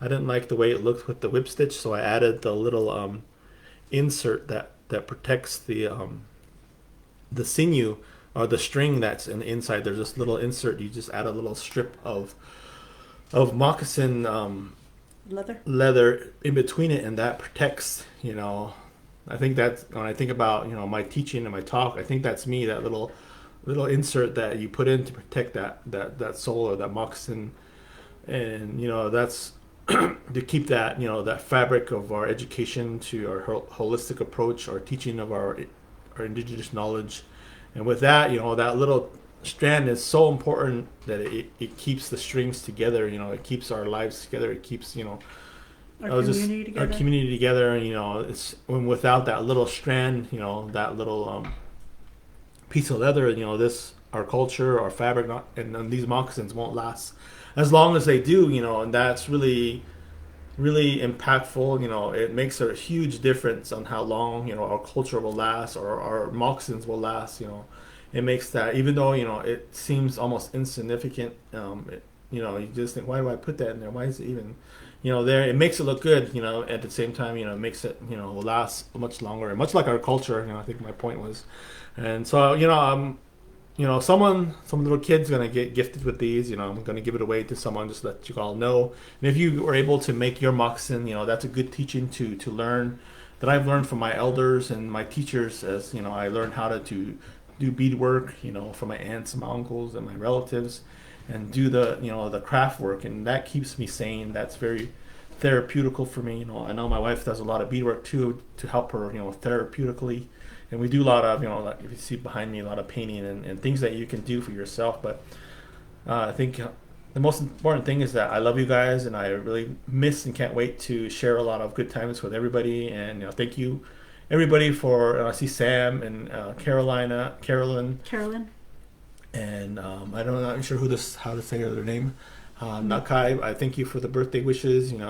S1: I didn't like the way it looked with the whip stitch, so I added the little insert that protects the sinew, or the string that's in the inside. There's this little insert. You just add a little strip of moccasin leather in between it, and that protects. I think that's, when I think about my teaching and my talk, I think that's me. That little insert that you put in to protect that sole or that moccasin, and that's to keep that that fabric of our education, to our holistic approach, our teaching of our indigenous knowledge. And with that, that little strand is so important, that it keeps the strings together. It keeps our lives together. It keeps our community together. And it's without that little strand, that little piece of leather, our culture, our fabric, and these moccasins won't last as long as they do. And that's really, really impactful. It makes a huge difference on how long our culture will last, or our moccasins will last. It makes that, even though it seems almost insignificant, you just think, why do I put that in there? Why is it even there? It makes it look good. At the same time, it makes it will last much longer, and much like our culture. I think my point was. And so some little kid's gonna get gifted with these. I'm gonna give it away to someone, just to let you all know. And if you were able to make your moccasin, that's a good teaching to learn, that I've learned from my elders and my teachers. As I learned how to do beadwork, from my aunts and my uncles and my relatives, and do the craft work, and that keeps me sane. That's very therapeutical for me. I know my wife does a lot of beadwork too, to help her therapeutically. And we do a lot of, like if you see behind me, a lot of painting and things that you can do for yourself. But I think the most important thing is that I love you guys, and I really miss and can't wait to share a lot of good times with everybody. And thank you, everybody, for I see Sam and Carolyn,
S2: Carolyn,
S1: And I'm not sure how to say their name. Nakai, I thank you for the birthday wishes. And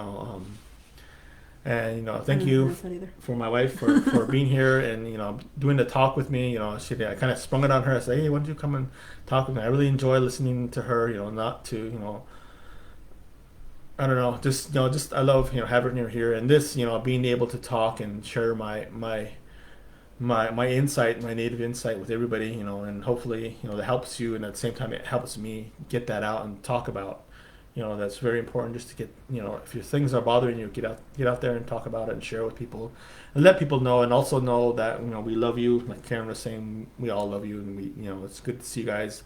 S2: I
S1: thank
S2: don't
S1: you
S2: pronounce that either.
S1: for my wife for being here and doing the talk with me. I kind of sprung it on her. I said, hey, why don't you come and talk with me? I really enjoy listening to her. Not to I don't know, just I love having her here and this being able to talk and share my insight, my native insight with everybody. And hopefully that helps you, and at the same time it helps me get that out and talk about. That's very important, just to get if your things are bothering you, get out there and talk about it and share with people, and let people know, and also know that we love you. Like Karen was saying, we all love you, and it's good to see you guys.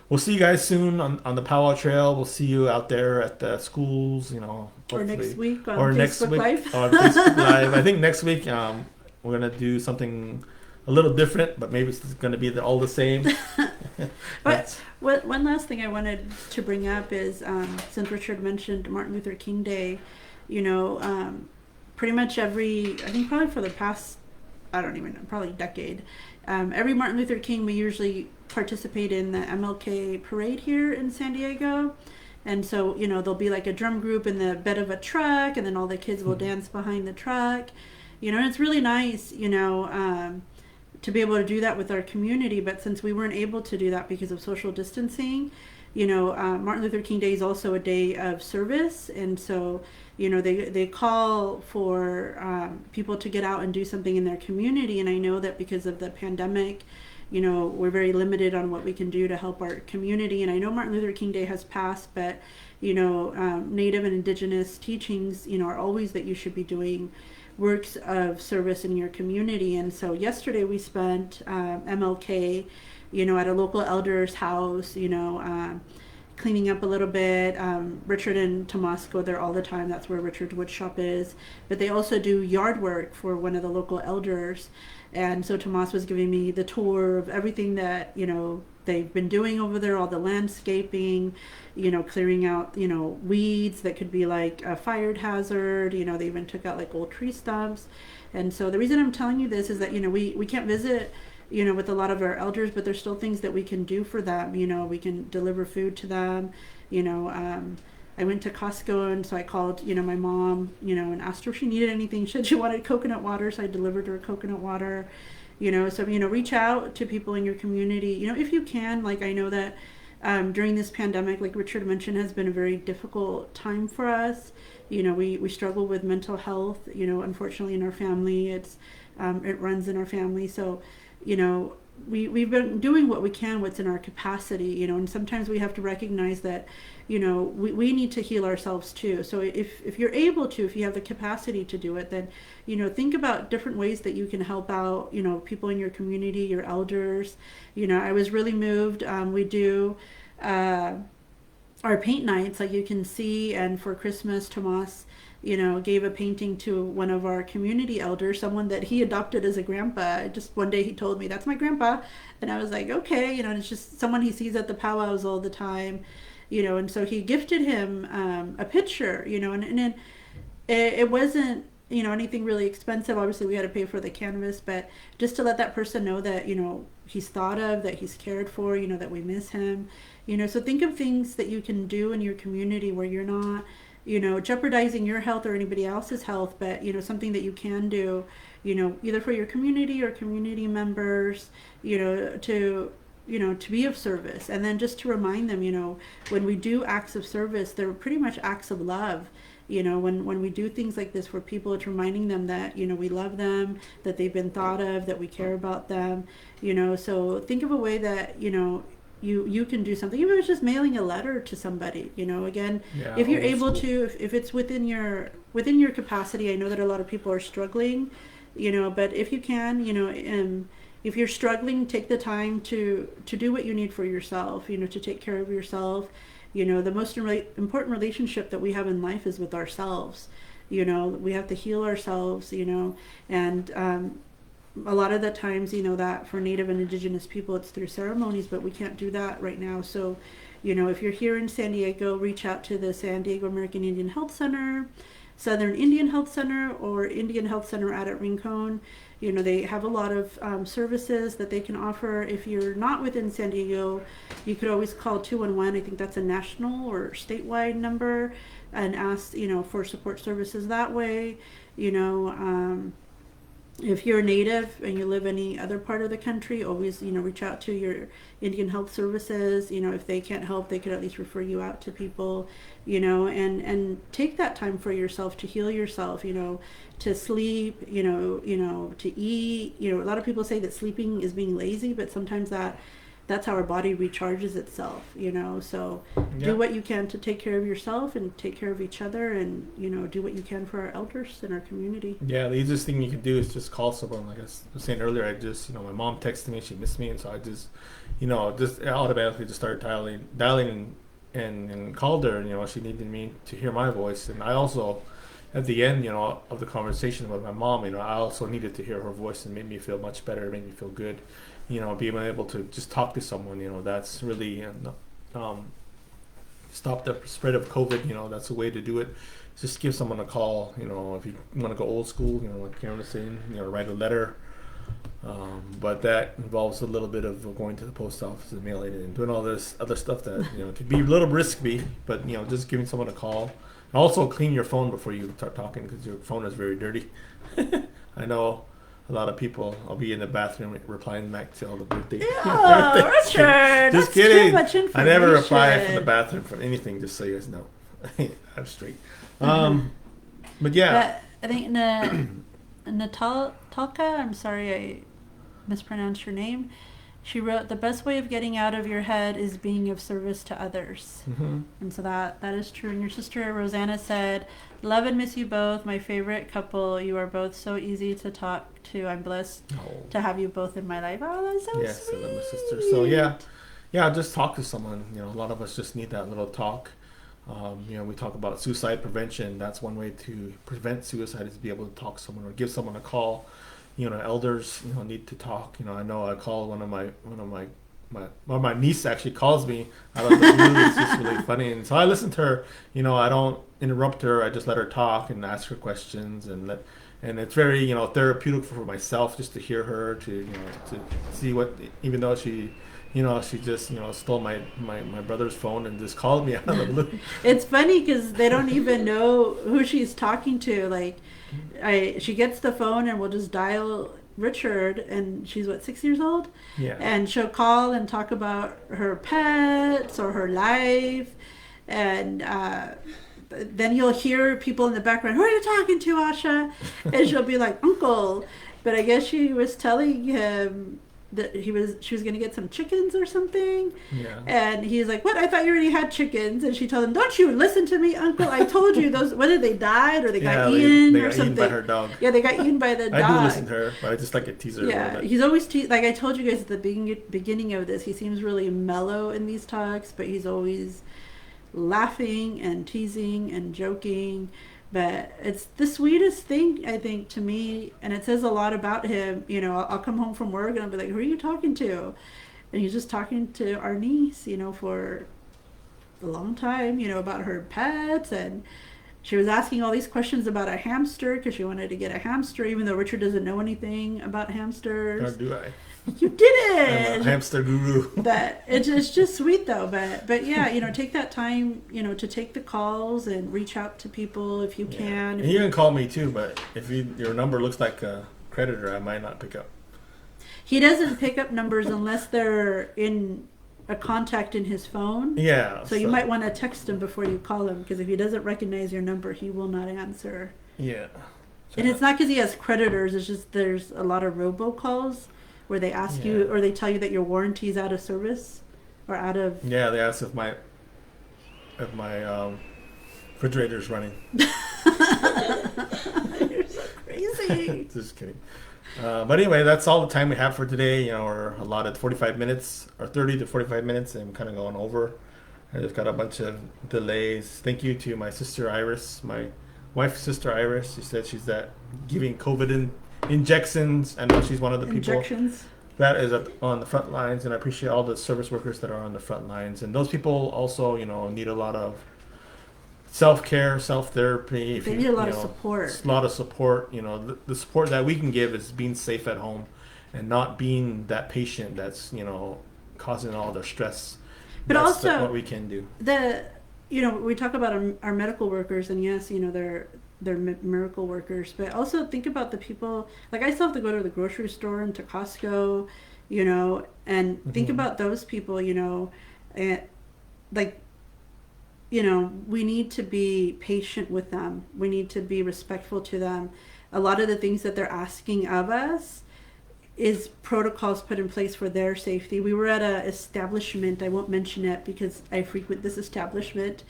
S1: We'll see you guys soon on the Powwow Trail. We'll see you out there at the schools,
S2: Or next week on
S1: or
S2: Facebook
S1: next week
S2: Live.
S1: on Facebook Live. I think next week we're gonna do something a little different, but maybe it's gonna be all the same.
S2: But one last thing I wanted to bring up is, since Richard mentioned Martin Luther King Day, pretty much I think probably for the past, I don't even know, probably decade, every Martin Luther King, we usually participate in the MLK parade here in San Diego. And so, there'll be like a drum group in the bed of a truck, and then all the kids will dance behind the truck. And it's really nice, to be able to do that with our community. But since we weren't able to do that because of social distancing, Martin Luther King Day is also a day of service. And so, they call for people to get out and do something in their community. And I know that because of the pandemic, we're very limited on what we can do to help our community. And I know Martin Luther King Day has passed, but, Native and Indigenous teachings, are always that you should be doing works of service in your community. And so yesterday we spent MLK, at a local elder's house, cleaning up a little bit. Richard and Tomas go there all the time. That's where Richard's wood shop is. But they also do yard work for one of the local elders. And so Tomas was giving me the tour of everything that, they've been doing over there, all the landscaping, clearing out, weeds that could be like a fire hazard. They even took out like old tree stumps. And so the reason I'm telling you this is that, we can't visit, with a lot of our elders, but there's still things that we can do for them. We can deliver food to them. I went to Costco, and so I called, my mom, and asked her if she needed anything. She wanted coconut water, so I delivered her coconut water. So reach out to people in your community, if you can. Like, I know that during this pandemic, like Richard mentioned, has been a very difficult time for us. We struggle with mental health, unfortunately in our family. It runs in our family. So, we've been doing what we can, what's in our capacity, and sometimes we have to recognize that, we need to heal ourselves too. So if you're able to, if you have the capacity to do it, then, think about different ways that you can help out, people in your community, your elders. I was really moved. We do our paint nights, like you can see, and for Christmas, Tomas, gave a painting to one of our community elders, someone that he adopted as a grandpa. Just one day he told me, that's my grandpa. And I was like, okay, and it's just someone he sees at the powwows all the time, and so he gifted him a picture, and it wasn't, anything really expensive. Obviously we had to pay for the canvas, but just to let that person know that, he's thought of, that he's cared for, that we miss him, so think of things that you can do in your community where you're not, jeopardizing your health or anybody else's health, but, something that you can do, either for your community or community members, to be of service. And then just to remind them, when we do acts of service, they're pretty much acts of love. When we do things like this for people, it's reminding them that, we love them, that they've been thought of, that we care about them, so think of a way that, you can do something, even if it's just mailing a letter to somebody, again, if you're able to, if it's within your capacity. I know that a lot of people are struggling, but if you can, if you're struggling, take the time to do what you need for yourself, to take care of yourself. The most important relationship that we have in life is with ourselves. We have to heal ourselves, and a lot of the times, that for Native and Indigenous people, it's through ceremonies, but we can't do that right now. So, if you're here in San Diego, reach out to the San Diego American Indian Health Center, Southern Indian Health Center, or Indian Health Center out at Rincon. You know, they have a lot of services that they can offer. If you're not within San Diego, you could always call 211. I think that's a national or statewide number, and ask, you know, for support services that way. You know, if you're a native and you live any other part of the country, always, you know, reach out to your Indian Health Services. You know, if they can't help, they could at least refer you out to people, you know, and take that time for yourself to heal yourself, you know, to sleep, you know, to eat. You know, a lot of people say that sleeping is being lazy, but sometimes that's how our body recharges itself, you know. So do what you can to take care of yourself and take care of each other, and, you know, do what you can for our elders in our community.
S1: Yeah, the easiest thing you can do is just call someone. Like I was saying earlier, I just, you know, my mom texted me, she missed me, and so I just, you know, just automatically just started dialing and called her, and, you know, she needed me to hear my voice. And I also, at the end, you know, of the conversation with my mom, you know, I also needed to hear her voice, and made me feel much better, it made me feel good. You know, being able to just talk to someone, you know, that's really stop the spread of COVID. You know, that's the way to do it. Just give someone a call. You know, if you want to go old school, you know, like Karen was saying, you know, write a letter. But that involves a little bit of going to the post office and mailing it and doing all this other stuff that, you know, could be a little risky. But, you know, just giving someone a call. Also, clean your phone before you start talking, because your phone is very dirty. I know. A lot of people, I'll be in the bathroom replying back to all the birthday.
S2: Yeah, Richard,
S1: just
S2: that's
S1: kidding.
S2: Too much information.
S1: I never reply from the bathroom for anything, just so you guys know. I'm straight. But yeah.
S2: But I think Natalka, I'm sorry I mispronounced your name. She wrote, "The best way of getting out of your head is being of service to others."
S1: Mm-hmm.
S2: And so that is true. And your sister Rosanna said, "Love and miss you both, my favorite couple. You are both so easy to talk to. I'm blessed to have you both in my life." Oh, that's so sweet.
S1: Yes, I love my sister. So yeah, just talk to someone. You know, a lot of us just need that little talk. You know, we talk about suicide prevention. That's one way to prevent suicide, is to be able to talk to someone or give someone a call. You know, elders, you know, need to talk. You know, I know I called my niece actually calls me out of the blue. It's just really funny, and so I listen to her. You know, I don't interrupt her. I just let her talk and ask her questions, and it's very, you know, therapeutic for myself just to hear her, to, you know, to see what, even though she, you know, she just, you know, stole my brother's phone and just called me out of the blue.
S2: It's funny because they don't even know who she's talking to. Like, she gets the phone and we'll just dial Richard, and she's 6 years old?
S1: Yeah.
S2: And she'll call and talk about her pets or her life, and then you'll hear people in the background, "Who are you talking to, Asha?" And she'll be like, "Uncle." But I guess she was telling him that she was going to get some chickens or something.
S1: Yeah.
S2: And he's like, "What? I thought you already had chickens." And she told him, "Don't you listen to me, Uncle? I told you those, whether they died or they got eaten
S1: they
S2: or
S1: got
S2: something."
S1: Eaten by her dog.
S2: Yeah, they got eaten by the dog.
S1: I do listen to her, but I just like to tease her a little bit.
S2: He's always like I told you guys at the beginning of this, he seems really mellow in these talks, but he's always laughing and teasing and joking. But it's the sweetest thing, I think, to me, and it says a lot about him. You know, I'll come home from work and I'll be like, "Who are you talking to?" And he's just talking to our niece, you know, for a long time, you know, about her pets. And she was asking all these questions about a hamster because she wanted to get a hamster, even though Richard doesn't know anything about hamsters.
S1: Or do I?
S2: You did it!
S1: I'm a hamster guru.
S2: But it's just sweet, though. But yeah, you know, take that time, you know, to take the calls and reach out to people if you can.
S1: And you can call me too, but if your number looks like a creditor, I might not pick up.
S2: He doesn't pick up numbers unless they're in a contact in his phone.
S1: Yeah.
S2: So you might want to text him before you call him, because if he doesn't recognize your number, he will not answer.
S1: Yeah.
S2: And it's not because he has creditors. It's just there's a lot of robocalls where they ask you, or they tell you that your warranty's out of service or out of...
S1: Yeah, they ask if my refrigerator's running.
S2: You're so crazy.
S1: Just kidding. But anyway, that's all the time we have for today. You know, we're allotted 45 minutes, or 30 to 45 minutes, and I'm kind of going over. I just got a bunch of delays. Thank you to my sister Iris, my wife's sister Iris. She said she's giving COVID injections. I know she's one of the people that is on the front lines, and I appreciate all the service workers that are on the front lines. And those people also, you know, need a lot of self-care, self-therapy. If
S2: They
S1: you,
S2: need a lot
S1: you
S2: of
S1: know,
S2: support.
S1: a lot of support. You know, the support that we can give is being safe at home, and not being that patient that's, you know, causing all the stress.
S2: But
S1: That's
S2: also
S1: what we can do.
S2: the, you know, we talk about our medical workers, and yes, you know, they're miracle workers, but also think about the people. Like I still have to go to the grocery store and to Costco, you know, and think
S1: Hmm.
S2: about those people, you know, and like, you know, we need to be patient with them. We need to be respectful to them. A lot of the things that they're asking of us is protocols put in place for their safety. We were at a establishment. I won't mention it because I frequent this establishment,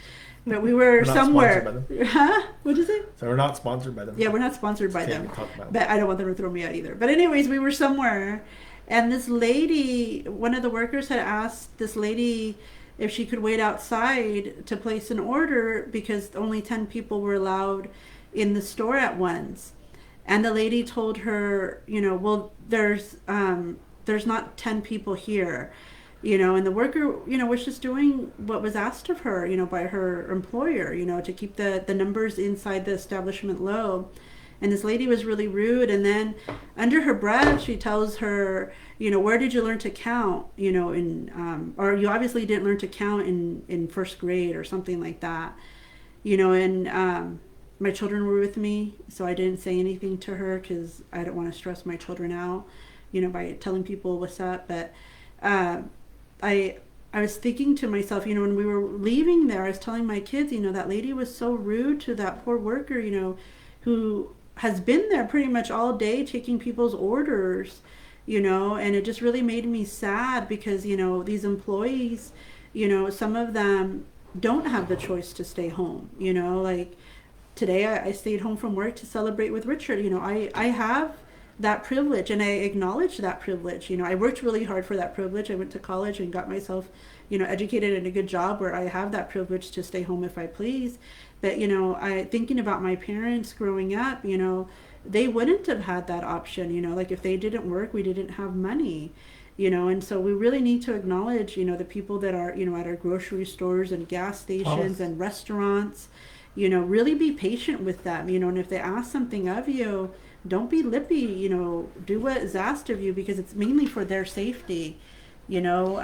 S2: but we were
S1: We're not sponsored by
S2: somewhere.
S1: them,
S2: Huh? What is it?
S1: so we're not sponsored by them.
S2: Yeah, we're not sponsored by
S1: Can't
S2: them,
S1: talk about them.
S2: but I don't want them to throw me out either. But anyways, we were somewhere, and this lady, one of the workers had asked this lady if she could wait outside to place an order because only 10 people were allowed in the store at once. And the lady told her, you know, well, there's not 10 people here, you know, and the worker, you know, was just doing what was asked of her, you know, by her employer, you know, to keep the numbers inside the establishment low. And this lady was really rude. And then under her breath, she tells her, you know, where did you learn to count? You know, or you obviously didn't learn to count in first grade or something like that, you know, and my children were with me, so I didn't say anything to her because I don't want to stress my children out, you know, by telling people what's up. But uh, I I was thinking to myself, you know, when we were leaving there, I was telling my kids, you know, that lady was so rude to that poor worker, you know, who has been there pretty much all day taking people's orders, you know, and it just really made me sad because, you know, these employees, you know, some of them don't have the choice to stay home, you know, like today I stayed home from work to celebrate with Richard. You know, I have that privilege and I acknowledge that privilege. You know, I worked really hard for that privilege. I went to college and got myself, you know, educated in a good job where I have that privilege to stay home if I please. But, you know, I thinking about my parents growing up, you know, they wouldn't have had that option, you know, like if they didn't work, we didn't have money, you know, and so we really need to acknowledge, you know, the people that are, you know, at our grocery stores and gas stations and restaurants, you know, really be patient with them, you know, and if they ask something of you, don't be lippy, you know, do what is asked of you because it's mainly for their safety, you know.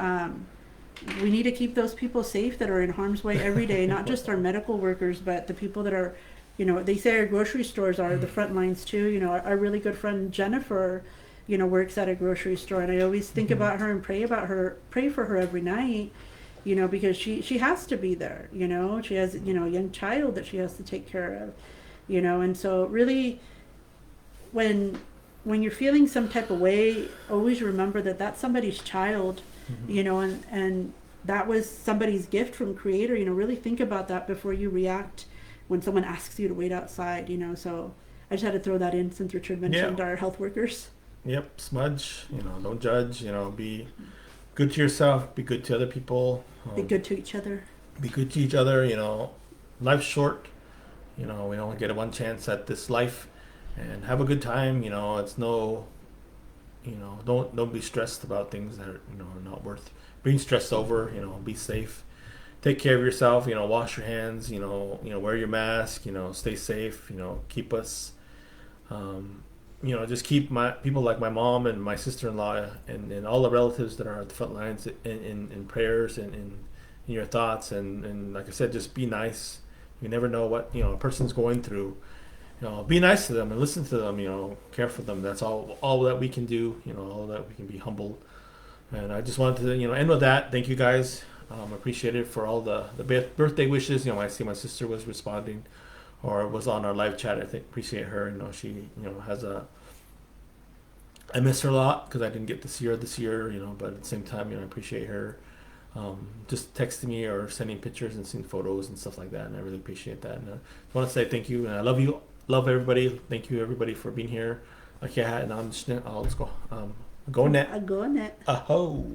S2: We need to keep those people safe that are in harm's way every day, not just our medical workers, but the people that are, you know, they say our grocery stores are the front lines too. You know, our really good friend Jennifer, you know, works at a grocery store, and I always think
S1: Mhm.
S2: about her and pray for her every night, you know, because she has to be there, you know, she has, you know, a young child that she has to take care of, you know, and so really when you're feeling some type of way, always remember that that's somebody's child,
S1: Mhm.
S2: you know, and that was somebody's gift from creator, you know, really think about that before you react when someone asks you to wait outside, you know. So I just had to throw that in since Richard mentioned
S1: Yeah.
S2: our health workers.
S1: Yep. Smudge. You know, don't judge. You know, be good to yourself. Be good to other people.
S2: Be good to each other.
S1: Be good to each other. You know, life's short. You know, we only get a one chance at this life, and have a good time. You know, it's no. You know, don't be stressed about things that are, you know, are not worth being stressed over. You know, be safe. Take care of yourself. You know, wash your hands. You know, wear your mask. You know, stay safe. You know, keep us. Um, you know, just keep my people like my mom and my sister-in-law and all the relatives that are at the front lines in prayers and in your thoughts and like I said, just be nice. You never know what, you know, a person's going through. You know, be nice to them and listen to them. You know, care for them. That's all that we can do. You know, all that we can be humble. And I just wanted to, you know, end with that. Thank you guys. Appreciate it for all the birthday wishes. You know, I see my sister was responding or was on our live chat. I think appreciate her. You know, she, you know, has a. I miss her a lot because I didn't get to see her this year. You know, but at the same time, you know, I appreciate her. Just texting me or sending pictures and seeing photos and stuff like that, and I really appreciate that. And I want to say thank you, and I love you, love everybody. Thank you everybody for being here. Okay, and I'm just, let's go. Go net.
S2: Go on it.
S1: Aho.